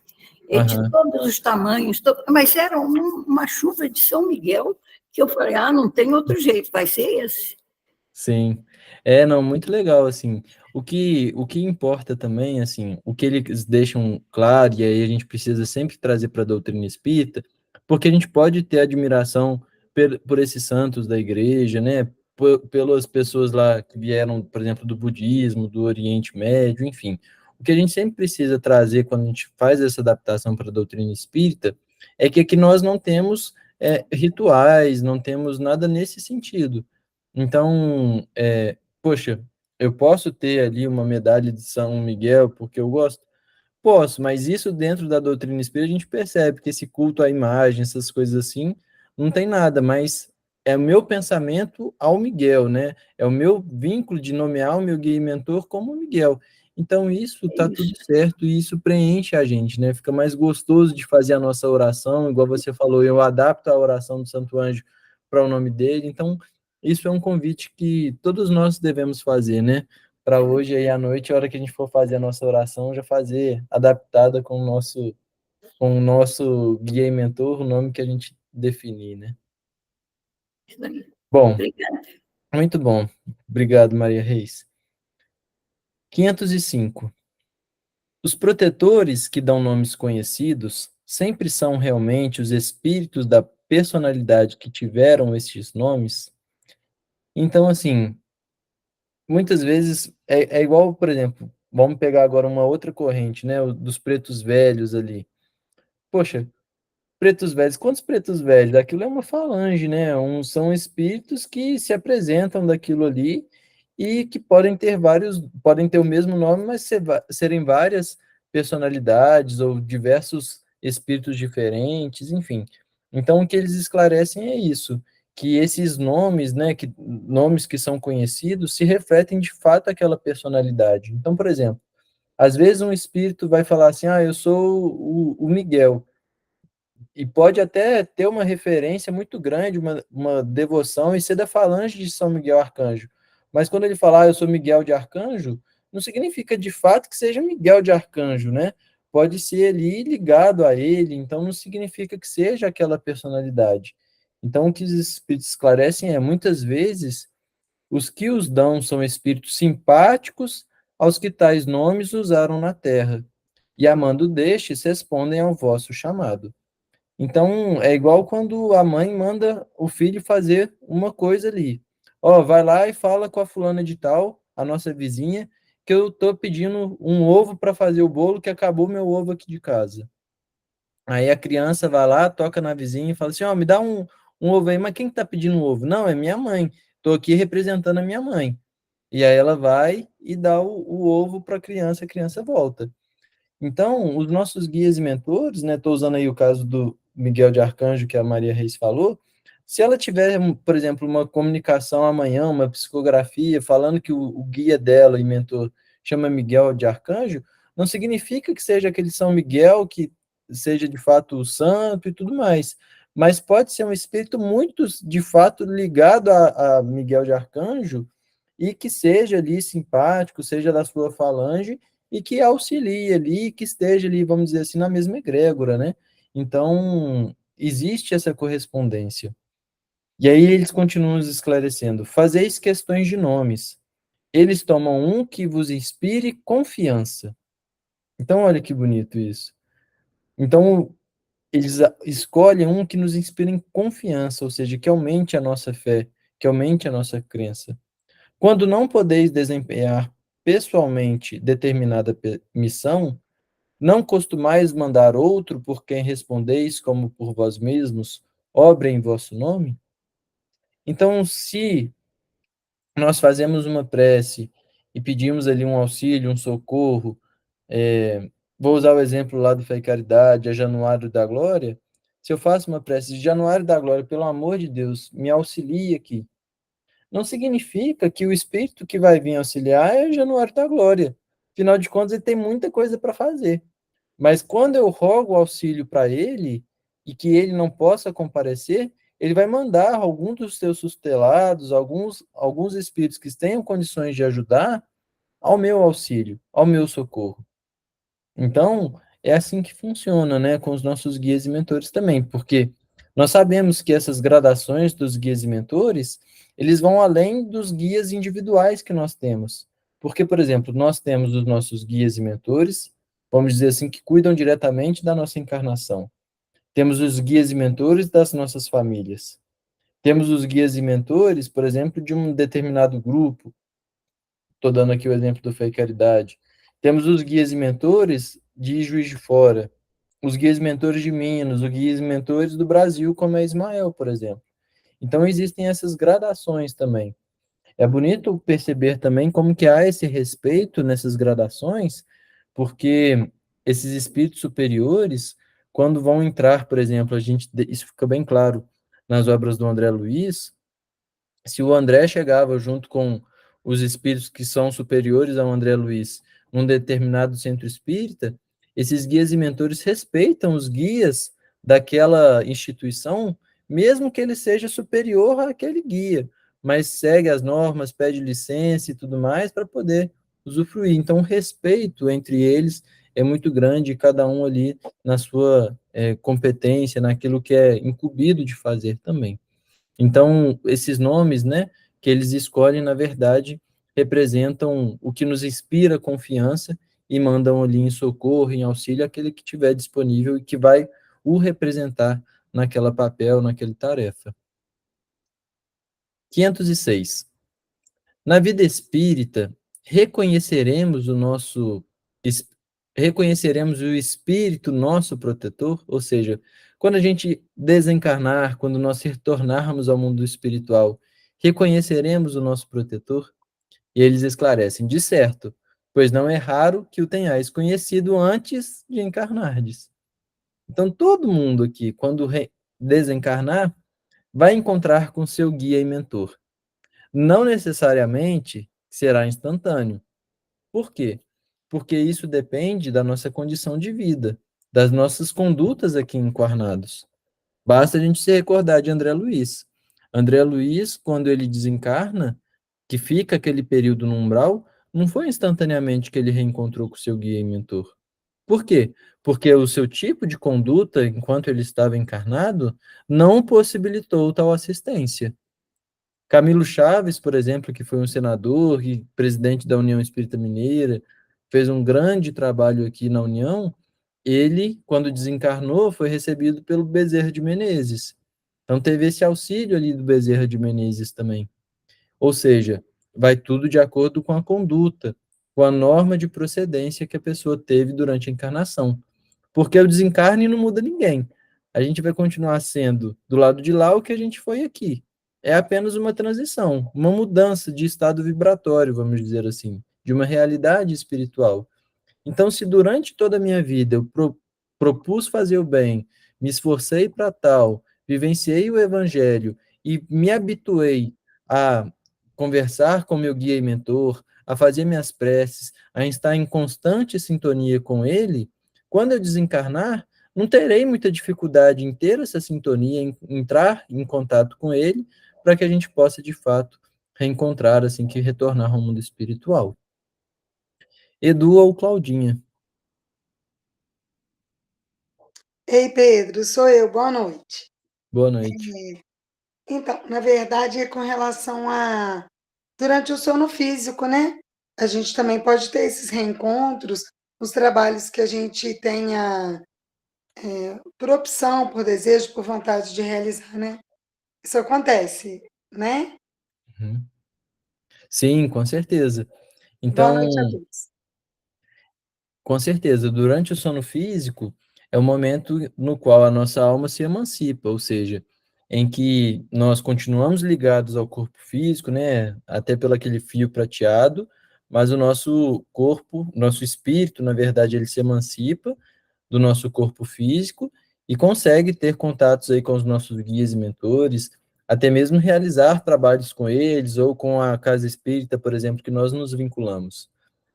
de todos os tamanhos, mas era uma chuva de São Miguel, que eu falei, não tem outro jeito, vai ser esse. Sim, não, muito legal, assim, o que importa também, assim, o que eles deixam claro, e aí a gente precisa sempre trazer para a doutrina espírita, porque a gente pode ter admiração por esses santos da igreja, né, pelas pessoas lá que vieram, por exemplo, do budismo, do Oriente Médio, enfim, o que a gente sempre precisa trazer quando a gente faz essa adaptação para a doutrina espírita é que aqui nós não temos rituais, não temos nada nesse sentido. Então, poxa, eu posso ter ali uma medalha de São Miguel porque eu gosto? Posso, mas isso dentro da doutrina espírita a gente percebe que esse culto à imagem, essas coisas assim, não tem nada, mas é o meu pensamento ao Miguel, né? É o meu vínculo de nomear o meu guia e mentor como Miguel. Então, isso tá tudo certo e isso preenche a gente, né? Fica mais gostoso de fazer a nossa oração, igual você falou, eu adapto a oração do Santo Anjo para o nome dele. Então, isso é um convite que todos nós devemos fazer, né? Para hoje aí à noite, a hora que a gente for fazer a nossa oração, já fazer adaptada com o nosso guia e mentor, o nome que a gente definir, né? Bom, Obrigada. muito bom. Obrigado, Maria Reis. 505. Os protetores que dão nomes conhecidos sempre são realmente os espíritos da personalidade que tiveram estes nomes. Então, assim, muitas vezes é igual, por exemplo, vamos pegar agora uma outra corrente, né, dos pretos velhos ali. Poxa, pretos velhos, quantos pretos velhos? Aquilo é uma falange, né? São espíritos que se apresentam daquilo ali e que podem ter podem ter o mesmo nome, mas serem várias personalidades ou diversos espíritos diferentes, enfim. Então, o que eles esclarecem é isso, que esses nomes, né, nomes que são conhecidos, se refletem de fato àquela personalidade. Então, por exemplo, às vezes um espírito vai falar assim, eu sou o Miguel, e pode até ter uma referência muito grande, uma devoção, e ser da falange de São Miguel Arcanjo. Mas quando ele falar, eu sou Miguel de Arcanjo, não significa de fato que seja Miguel de Arcanjo, né? Pode ser ali ligado a ele, então não significa que seja aquela personalidade. Então, o que os espíritos esclarecem é, muitas vezes, os que os dão são espíritos simpáticos aos que tais nomes usaram na terra, e amando destes, respondem ao vosso chamado. Então, é igual quando a mãe manda o filho fazer uma coisa ali. Ó, vai lá e fala com a fulana de tal, a nossa vizinha, que eu tô pedindo um ovo para fazer o bolo, que acabou meu ovo aqui de casa. Aí a criança vai lá, toca na vizinha e fala assim, ó, me dá um ovo aí, mas quem que tá pedindo um ovo? Não, é minha mãe. Tô aqui representando a minha mãe. E aí ela vai e dá o ovo para a criança volta. Então, os nossos guias e mentores, né, estou usando aí o caso do Miguel de Arcanjo, que a Maria Reis falou, se ela tiver, por exemplo, uma comunicação amanhã, uma psicografia, falando que o guia dela e mentor chama Miguel de Arcanjo, não significa que seja aquele São Miguel, que seja de fato o santo e tudo mais, mas pode ser um espírito muito, de fato, ligado a Miguel de Arcanjo, e que seja ali simpático, seja da sua falange, e que auxilie ali, que esteja ali, vamos dizer assim, na mesma egrégora, né? Então, existe essa correspondência. E aí eles continuam nos esclarecendo: fazeis questões de nomes. Eles tomam um que vos inspire confiança. Então, olha que bonito isso. Então, eles escolhem um que nos inspire em confiança, ou seja, que aumente a nossa fé, que aumente a nossa crença. Quando não podeis desempenhar pessoalmente determinada missão, não costumais mandar outro por quem respondeis, como por vós mesmos, obra em vosso nome? Então, se nós fazemos uma prece e pedimos ali um auxílio, um socorro, vou usar o exemplo lá do Fé e Caridade, a Januário da Glória, se eu faço uma prece de Januário da Glória, pelo amor de Deus, me auxilie aqui, não significa que o espírito que vai vir auxiliar é Januário da Glória. Afinal de contas, ele tem muita coisa para fazer. Mas quando eu rogo auxílio para ele e que ele não possa comparecer, ele vai mandar algum dos seus tutelados, alguns espíritos que tenham condições de ajudar ao meu auxílio, ao meu socorro. Então, é assim que funciona, né, com os nossos guias e mentores também, porque nós sabemos que essas gradações dos guias e mentores, eles vão além dos guias individuais que nós temos. Porque, por exemplo, nós temos os nossos guias e mentores, vamos dizer assim, que cuidam diretamente da nossa encarnação. Temos os guias e mentores das nossas famílias. Temos os guias e mentores, por exemplo, de um determinado grupo. Estou dando aqui o exemplo do Fé e Caridade. Temos os guias e mentores de Juiz de Fora, os guias e mentores de Minas, os guias e mentores do Brasil, como é Ismael, por exemplo. Então, existem essas gradações também. É bonito perceber também como que há esse respeito nessas gradações, porque esses espíritos superiores, quando vão entrar, por exemplo, isso fica bem claro nas obras do André Luiz, se o André chegava junto com os espíritos que são superiores ao André Luiz num determinado centro espírita, esses guias e mentores respeitam os guias daquela instituição, mesmo que ele seja superior àquele guia, mas segue as normas, pede licença e tudo mais para poder usufruir. Então, o respeito entre eles é muito grande, cada um ali na sua competência, naquilo que é incumbido de fazer também. Então, esses nomes, né, que eles escolhem, na verdade, representam o que nos inspira confiança e mandam ali em socorro, em auxílio, aquele que tiver disponível e que vai o representar naquela papel, naquela tarefa. 506. Na vida espírita, reconheceremos o nosso reconheceremos o espírito nosso protetor, ou seja, quando a gente desencarnar, quando nós retornarmos ao mundo espiritual, reconheceremos o nosso protetor? E eles esclarecem, de certo, pois não é raro que o tenhais conhecido antes de encarnardes. Então, todo mundo aqui, quando desencarnar, vai encontrar com seu guia e mentor. Não necessariamente será instantâneo. Por quê? Porque isso depende da nossa condição de vida, das nossas condutas aqui encarnados. Basta a gente se recordar de André Luiz. André Luiz, quando ele desencarna, que fica aquele período no umbral, não foi instantaneamente que ele reencontrou com seu guia e mentor. Por quê? Porque o seu tipo de conduta, enquanto ele estava encarnado, não possibilitou tal assistência. Camilo Chaves, por exemplo, que foi um senador e presidente da União Espírita Mineira, fez um grande trabalho aqui na União, ele, quando desencarnou, foi recebido pelo Bezerra de Menezes. Então teve esse auxílio ali do Bezerra de Menezes também. Ou seja, vai tudo de acordo com a conduta, com a norma de procedência que a pessoa teve durante a encarnação. Porque o desencarne não muda ninguém. A gente vai continuar sendo do lado de lá o que a gente foi aqui. É apenas uma transição, uma mudança de estado vibratório, vamos dizer assim, de uma realidade espiritual. Então, se durante toda a minha vida eu propus fazer o bem, me esforcei para tal, vivenciei o evangelho e me habituei a conversar com meu guia e mentor, a fazer minhas preces, a estar em constante sintonia com ele, quando eu desencarnar, não terei muita dificuldade em ter essa sintonia, em entrar em contato com ele, para que a gente possa, de fato, reencontrar assim que retornar ao mundo espiritual. Edu ou Claudinha? Ei, Pedro, sou eu, boa noite. Boa noite. Então, na verdade, é com relação a durante o sono físico, né? A gente também pode ter esses reencontros, os trabalhos que a gente tenha por opção, por desejo, por vontade de realizar, né? Isso acontece, né? Uhum. Sim, com certeza. Boa Então, noite a todos. com certeza, durante o sono físico é o momento no qual a nossa alma se emancipa, ou seja, em que nós continuamos ligados ao corpo físico, né, até pelo aquele fio prateado, mas o nosso corpo, nosso espírito, na verdade, ele se emancipa do nosso corpo físico e consegue ter contatos aí com os nossos guias e mentores, até mesmo realizar trabalhos com eles ou com a casa espírita, por exemplo, que nós nos vinculamos.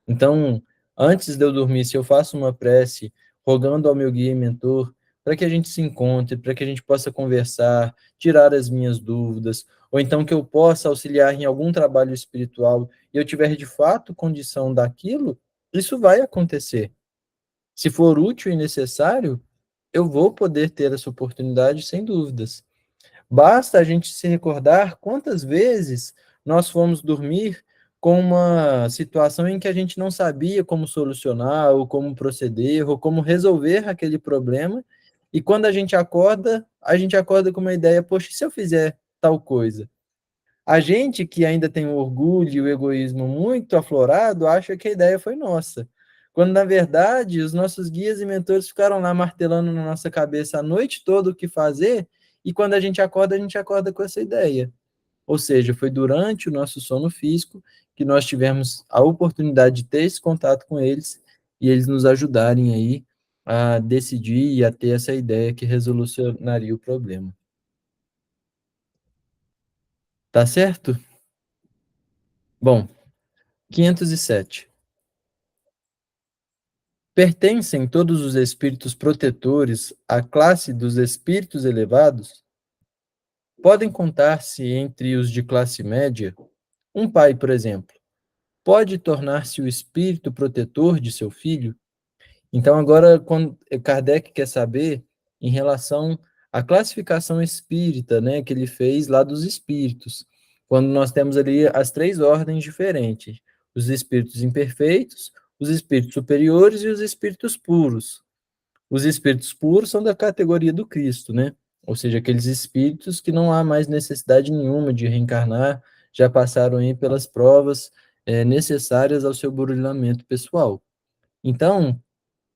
Então, antes de eu dormir, se eu faço uma prece rogando ao meu guia e mentor para que a gente se encontre, para que a gente possa conversar, tirar as minhas dúvidas, ou então que eu possa auxiliar em algum trabalho espiritual e eu tiver de fato condição daquilo, isso vai acontecer. Se for útil e necessário, eu vou poder ter essa oportunidade sem dúvidas. Basta a gente se recordar quantas vezes nós fomos dormir com uma situação em que a gente não sabia como solucionar, ou como proceder, ou como resolver aquele problema, e quando a gente acorda com uma ideia, poxa, e se eu fizer tal coisa? A gente que ainda tem o orgulho e o egoísmo muito aflorado, acha que a ideia foi nossa. Quando, na verdade, os nossos guias e mentores ficaram lá martelando na nossa cabeça a noite toda o que fazer, e quando a gente acorda com essa ideia. Ou seja, foi durante o nosso sono físico que nós tivemos a oportunidade de ter esse contato com eles e eles nos ajudarem aí a decidir e a ter essa ideia que resolucionaria o problema. Tá certo? Bom, 507. Pertencem todos os espíritos protetores à classe dos espíritos elevados? Podem contar-se entre os de classe média? Um pai, por exemplo, pode tornar-se o espírito protetor de seu filho? Então, agora, quando Kardec quer saber em relação à classificação espírita, né, que ele fez lá dos espíritos, quando nós temos ali as três ordens diferentes: os espíritos imperfeitos, os espíritos superiores e os espíritos puros. Os espíritos puros são da categoria do Cristo, né? Ou seja, aqueles espíritos que não há mais necessidade nenhuma de reencarnar, já passaram aí pelas provas necessárias ao seu burilamento pessoal. Então,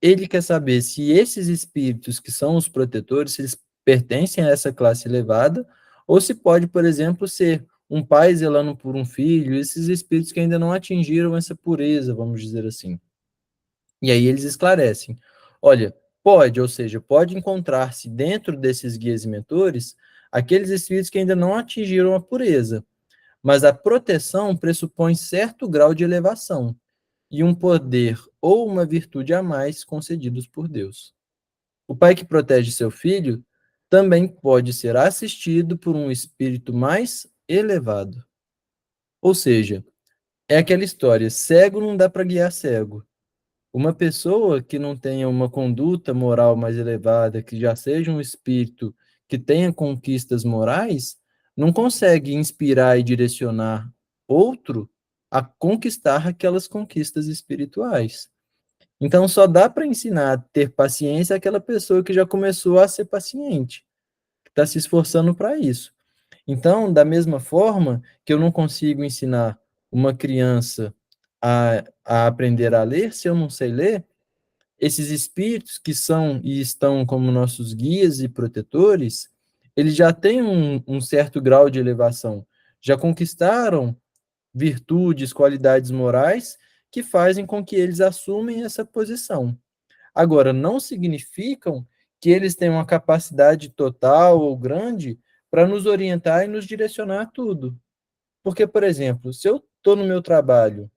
ele quer saber se esses espíritos que são os protetores, se eles pertencem a essa classe elevada, ou se pode, por exemplo, ser um pai zelando por um filho, esses espíritos que ainda não atingiram essa pureza, vamos dizer assim. E aí eles esclarecem. Olha, pode, ou seja, pode encontrar-se dentro desses guias e mentores aqueles espíritos que ainda não atingiram a pureza, mas a proteção pressupõe certo grau de elevação e um poder ou uma virtude a mais concedidos por Deus. O pai que protege seu filho também pode ser assistido por um espírito mais elevado. Ou seja, é aquela história, cego não dá para guiar cego. Uma pessoa que não tenha uma conduta moral mais elevada, que já seja um espírito que tenha conquistas morais, não consegue inspirar e direcionar outro a conquistar aquelas conquistas espirituais. Então, só dá para ensinar a ter paciência aquela pessoa que já começou a ser paciente, que está se esforçando para isso. Então, da mesma forma que eu não consigo ensinar uma criança a aprender a ler, se eu não sei ler, esses espíritos que são e estão como nossos guias e protetores, eles já têm um certo grau de elevação, já conquistaram virtudes, qualidades morais que fazem com que eles assumem essa posição. Agora, não significam que eles tenham uma capacidade total ou grande para nos orientar e nos direcionar a tudo. Porque, por exemplo, se eu estou no meu trabalho,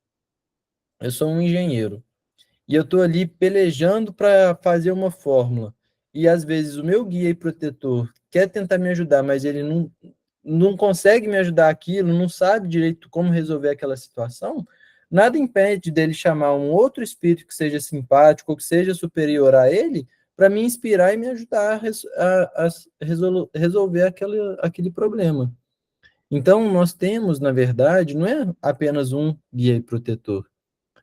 eu sou um engenheiro, e eu estou ali pelejando para fazer uma fórmula, e às vezes o meu guia e protetor quer tentar me ajudar, mas ele não consegue me ajudar aquilo, não sabe direito como resolver aquela situação, nada impede dele chamar um outro espírito que seja simpático, ou que seja superior a ele, para me inspirar e me ajudar a resolver aquele problema. Então, nós temos, na verdade, não é apenas um guia e protetor,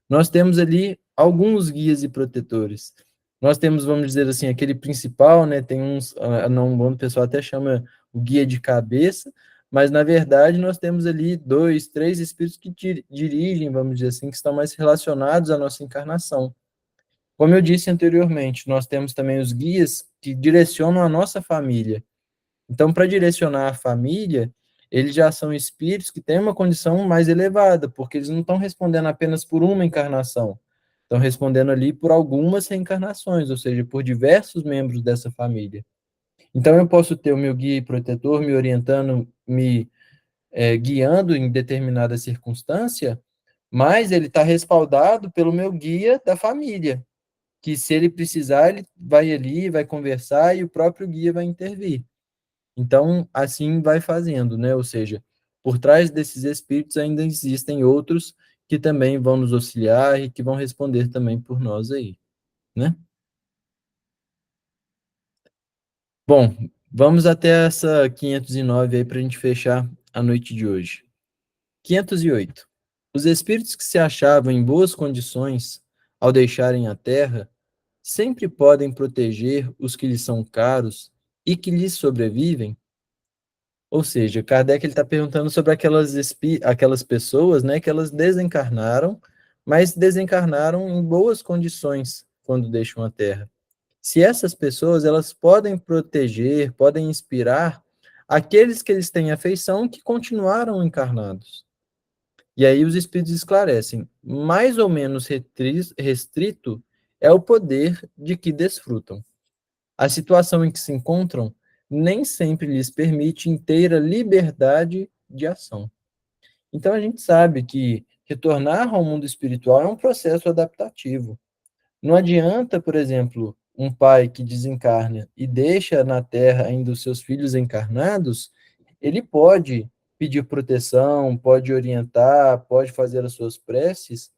nós temos ali alguns guias e protetores. Nós temos, vamos dizer assim, aquele principal, né? Tem uns, não, o pessoal até chama o guia de cabeça, mas na verdade nós temos ali 2, 3 espíritos que dirigem, vamos dizer assim, que estão mais relacionados à nossa encarnação. Como eu disse anteriormente, nós temos também os guias que direcionam a nossa família. Então, para direcionar a família, eles já são espíritos que têm uma condição mais elevada, porque eles não estão respondendo apenas por uma encarnação, estão respondendo ali por algumas reencarnações, ou seja, por diversos membros dessa família. Então, eu posso ter o meu guia e protetor me orientando, me guiando em determinada circunstância, mas ele está respaldado pelo meu guia da família, que se ele precisar, ele vai ali, vai conversar e o próprio guia vai intervir. Então, assim vai fazendo, né? Ou seja, por trás desses espíritos ainda existem outros que também vão nos auxiliar e que vão responder também por nós aí, né? Bom, vamos até essa 509 aí para a gente fechar a noite de hoje. 508. Os espíritos que se achavam em boas condições ao deixarem a Terra sempre podem proteger os que lhes são caros e que lhes sobrevivem. Ou seja, Kardec está perguntando sobre aquelas pessoas, né, que elas desencarnaram, mas desencarnaram em boas condições quando deixam a Terra. Se essas pessoas elas podem proteger, podem inspirar aqueles que eles têm afeição que continuaram encarnados. E aí os espíritos esclarecem, mais ou menos restrito é o poder de que desfrutam. A situação em que se encontram nem sempre lhes permite inteira liberdade de ação. Então a gente sabe que retornar ao mundo espiritual é um processo adaptativo. Não adianta, por exemplo, um pai que desencarna e deixa na Terra ainda os seus filhos encarnados, ele pode pedir proteção, pode orientar, pode fazer as suas preces,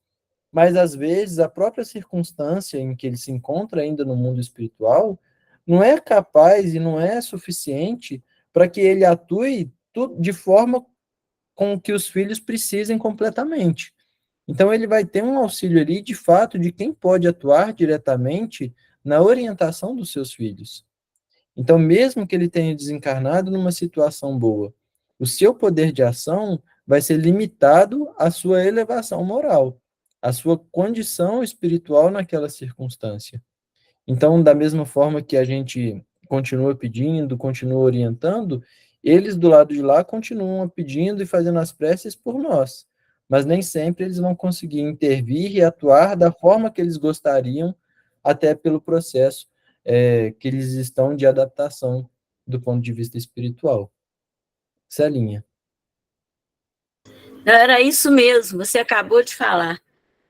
mas às vezes a própria circunstância em que ele se encontra ainda no mundo espiritual não é capaz e não é suficiente para que ele atue de forma com que os filhos precisem completamente. Então, ele vai ter um auxílio ali, de fato, de quem pode atuar diretamente na orientação dos seus filhos. Então, mesmo que ele tenha desencarnado numa situação boa, o seu poder de ação vai ser limitado à sua elevação moral, à sua condição espiritual naquela circunstância. Então, da mesma forma que a gente continua pedindo, continua orientando, eles do lado de lá continuam pedindo e fazendo as preces por nós. Mas nem sempre eles vão conseguir intervir e atuar da forma que eles gostariam, até pelo processo que eles estão de adaptação do ponto de vista espiritual. Celinha. Era isso mesmo, você acabou de falar,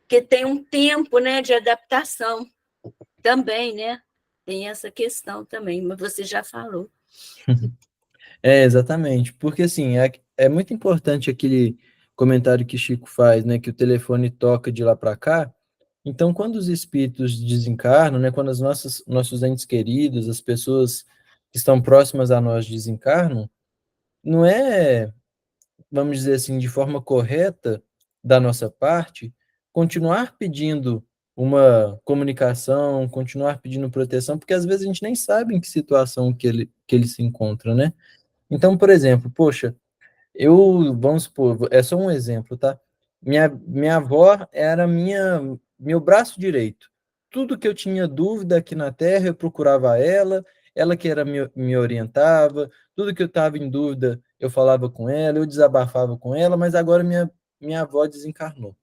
que tem um tempo, né, de adaptação também, né? Tem essa questão também, mas você já falou. Exatamente, porque assim, é muito importante aquele comentário que Chico faz, né, que o telefone toca de lá para cá. Então, quando os espíritos desencarnam, né, quando nossos entes queridos, as pessoas que estão próximas a nós desencarnam, não é, vamos dizer assim, de forma correta da nossa parte, continuar pedindo uma comunicação, continuar pedindo proteção, porque às vezes a gente nem sabe em que situação que ele se encontra, né? Então, por exemplo, poxa, vamos supor, é só um exemplo, tá? Minha avó era meu braço direito. Tudo que eu tinha dúvida aqui na Terra, eu procurava ela que era me orientava, tudo que eu estava em dúvida, eu falava com ela, eu desabafava com ela, mas agora minha avó desencarnou.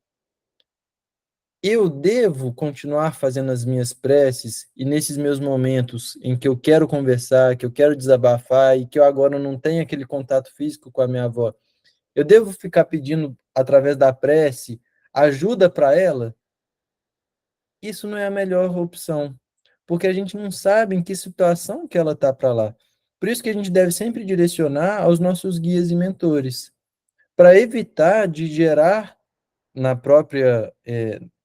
Eu devo continuar fazendo as minhas preces e nesses meus momentos em que eu quero conversar, que eu quero desabafar e que eu agora não tenho aquele contato físico com a minha avó, eu devo ficar pedindo, através da prece, ajuda para ela? Isso não é a melhor opção, porque a gente não sabe em que situação que ela está para lá. Por isso que a gente deve sempre direcionar aos nossos guias e mentores, para evitar de gerar na própria,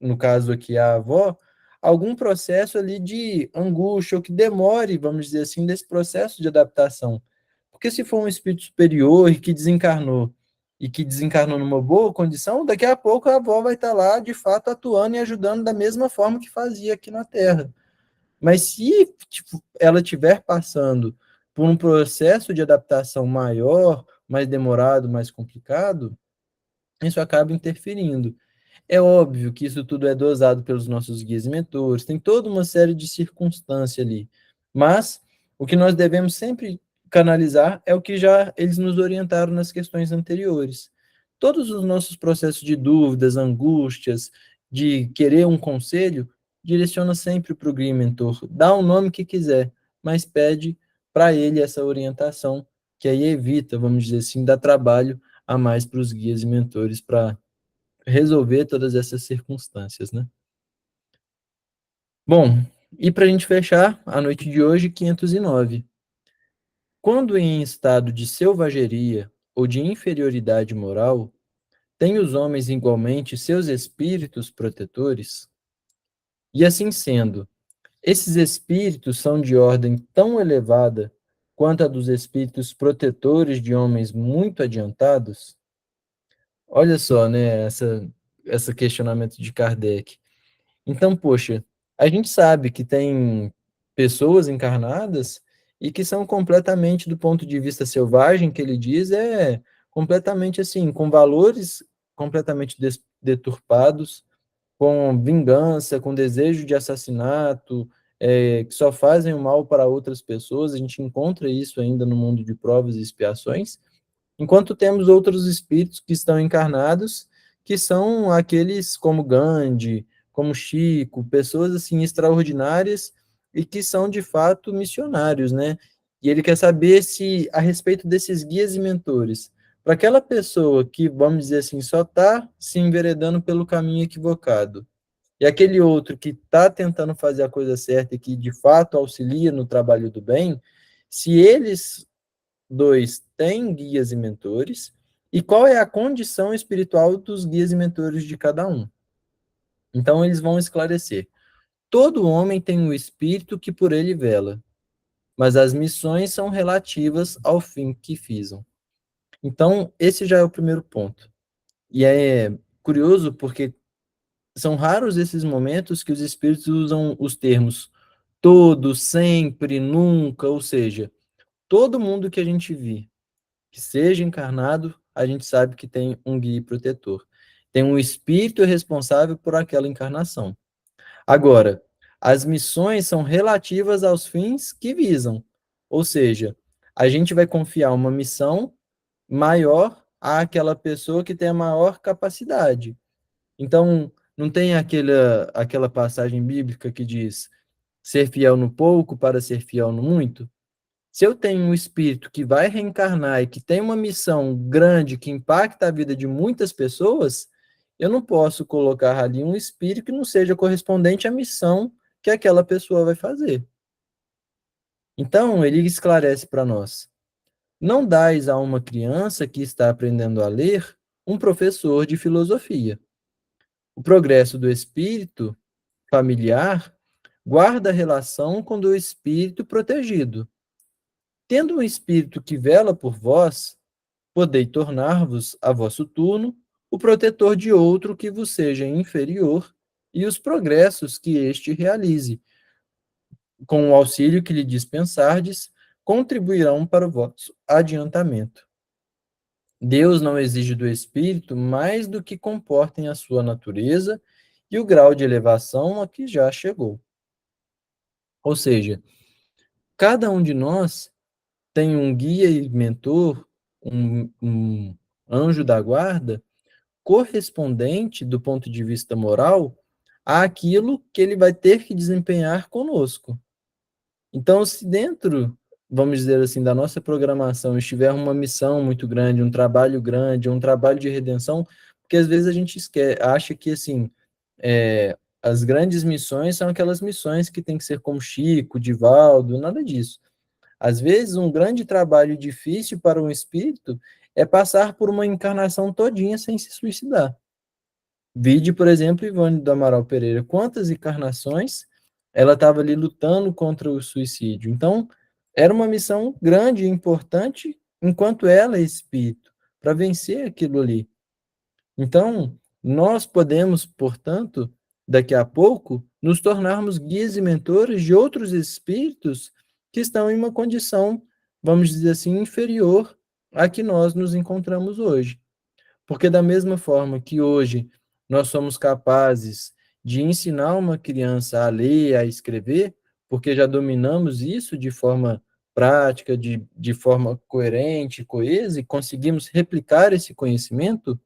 no caso aqui, a avó, algum processo ali de angústia, ou que demore, vamos dizer assim, desse processo de adaptação. Porque se for um espírito superior e que desencarnou numa boa condição, daqui a pouco a avó vai estar lá, de fato, atuando e ajudando da mesma forma que fazia aqui na Terra. Mas se tipo, ela estiver passando por um processo de adaptação maior, mais demorado, mais complicado, isso acaba interferindo. É óbvio que isso tudo é dosado pelos nossos guias e mentores, tem toda uma série de circunstâncias ali. Mas o que nós devemos sempre canalizar é o que já eles nos orientaram nas questões anteriores. Todos os nossos processos de dúvidas, angústias, de querer um conselho, direciona sempre para o guia e mentor. Dá o nome que quiser, mas pede para ele essa orientação, que aí evita, vamos dizer assim, dar trabalho a mais para os guias e mentores para resolver todas essas circunstâncias, né? Bom, e para a gente fechar a noite de hoje, 509. Quando em estado de selvageria ou de inferioridade moral, têm os homens igualmente seus espíritos protetores? E assim sendo, esses espíritos são de ordem tão elevada quanto a dos espíritos protetores de homens muito adiantados? Olha só, né, essa questionamento de Kardec. Então, poxa, a gente sabe que tem pessoas encarnadas e que são completamente, do ponto de vista selvagem, que ele diz, completamente assim, com valores completamente deturpados, com vingança, com desejo de assassinato, que só fazem o mal para outras pessoas. A gente encontra isso ainda no mundo de provas e expiações. Enquanto temos outros espíritos que estão encarnados, que são aqueles como Gandhi, como Chico, pessoas assim extraordinárias e que são de fato missionários, né? E ele quer saber se a respeito desses guias e mentores, para aquela pessoa que, vamos dizer assim, só está se enveredando pelo caminho equivocado, e aquele outro que está tentando fazer a coisa certa e que de fato auxilia no trabalho do bem, se eles dois têm guias e mentores, e qual é a condição espiritual dos guias e mentores de cada um. Então, eles vão esclarecer. Todo homem tem um espírito que por ele vela, mas as missões são relativas ao fim que fizam. Então, esse já é o primeiro ponto. E curioso porque são raros esses momentos que os espíritos usam os termos todo, sempre, nunca, ou seja, todo mundo que a gente vê, que seja encarnado, a gente sabe que tem um guia e protetor. Tem um espírito responsável por aquela encarnação. Agora, as missões são relativas aos fins que visam. Ou seja, a gente vai confiar uma missão maior àquela pessoa que tem a maior capacidade. Então, não tem aquela passagem bíblica que diz ser fiel no pouco para ser fiel no muito? Se eu tenho um espírito que vai reencarnar e que tem uma missão grande que impacta a vida de muitas pessoas, eu não posso colocar ali um espírito que não seja correspondente à missão que aquela pessoa vai fazer. Então, ele esclarece para nós: não dais a uma criança que está aprendendo a ler um professor de filosofia. O progresso do espírito familiar guarda relação com o do espírito protegido. Tendo um espírito que vela por vós, podei tornar-vos, a vosso turno, o protetor de outro que vos seja inferior e os progressos que este realize, com o auxílio que lhe dispensardes, contribuirão para o vosso adiantamento. Deus não exige do espírito mais do que comportem a sua natureza e o grau de elevação a que já chegou. Ou seja, cada um de nós tem um guia e mentor, um anjo da guarda, correspondente, do ponto de vista moral, àquilo que ele vai ter que desempenhar conosco. Então, se dentro, vamos dizer assim, da nossa programação estiver uma missão muito grande, um trabalho grande, um trabalho de redenção, porque às vezes a gente acha que, assim, as grandes missões são aquelas missões que tem que ser como Chico, Divaldo, nada disso. Às vezes, um grande trabalho difícil para um espírito é passar por uma encarnação todinha sem se suicidar. Vide, por exemplo, Ivone do Amaral Pereira. Quantas encarnações ela estava ali lutando contra o suicídio. Então, era uma missão grande e importante enquanto ela é espírito, para vencer aquilo ali. Então, nós podemos, portanto, daqui a pouco, nos tornarmos guias e mentores de outros espíritos que estão em uma condição, vamos dizer assim, inferior à que nós nos encontramos hoje. Porque da mesma forma que hoje nós somos capazes de ensinar uma criança a ler, a escrever, porque já dominamos isso de forma prática, de forma coerente, coesa, e conseguimos replicar esse conhecimento,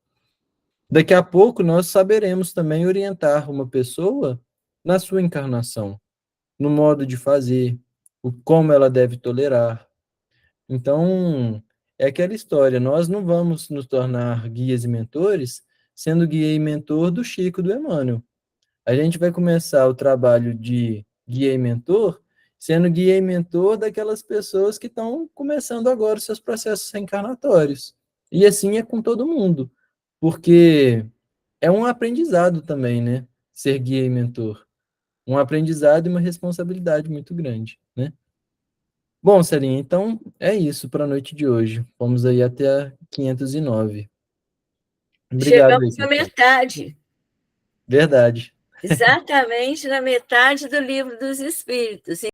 daqui a pouco nós saberemos também orientar uma pessoa na sua encarnação, no modo de fazer, como ela deve tolerar. Então, é aquela história, nós não vamos nos tornar guias e mentores sendo guia e mentor do Chico e do Emmanuel. A gente vai começar o trabalho de guia e mentor sendo guia e mentor daquelas pessoas que estão começando agora os seus processos reencarnatórios. E assim é com todo mundo, porque é um aprendizado também, né? Ser guia e mentor. Um aprendizado e uma responsabilidade muito grande, né? Bom, Celinha, então é isso para a noite de hoje. Vamos aí até a 509. Obrigado aí, Chegamos na Cacau. metade, Verdade. exatamente na metade do Livro dos Espíritos.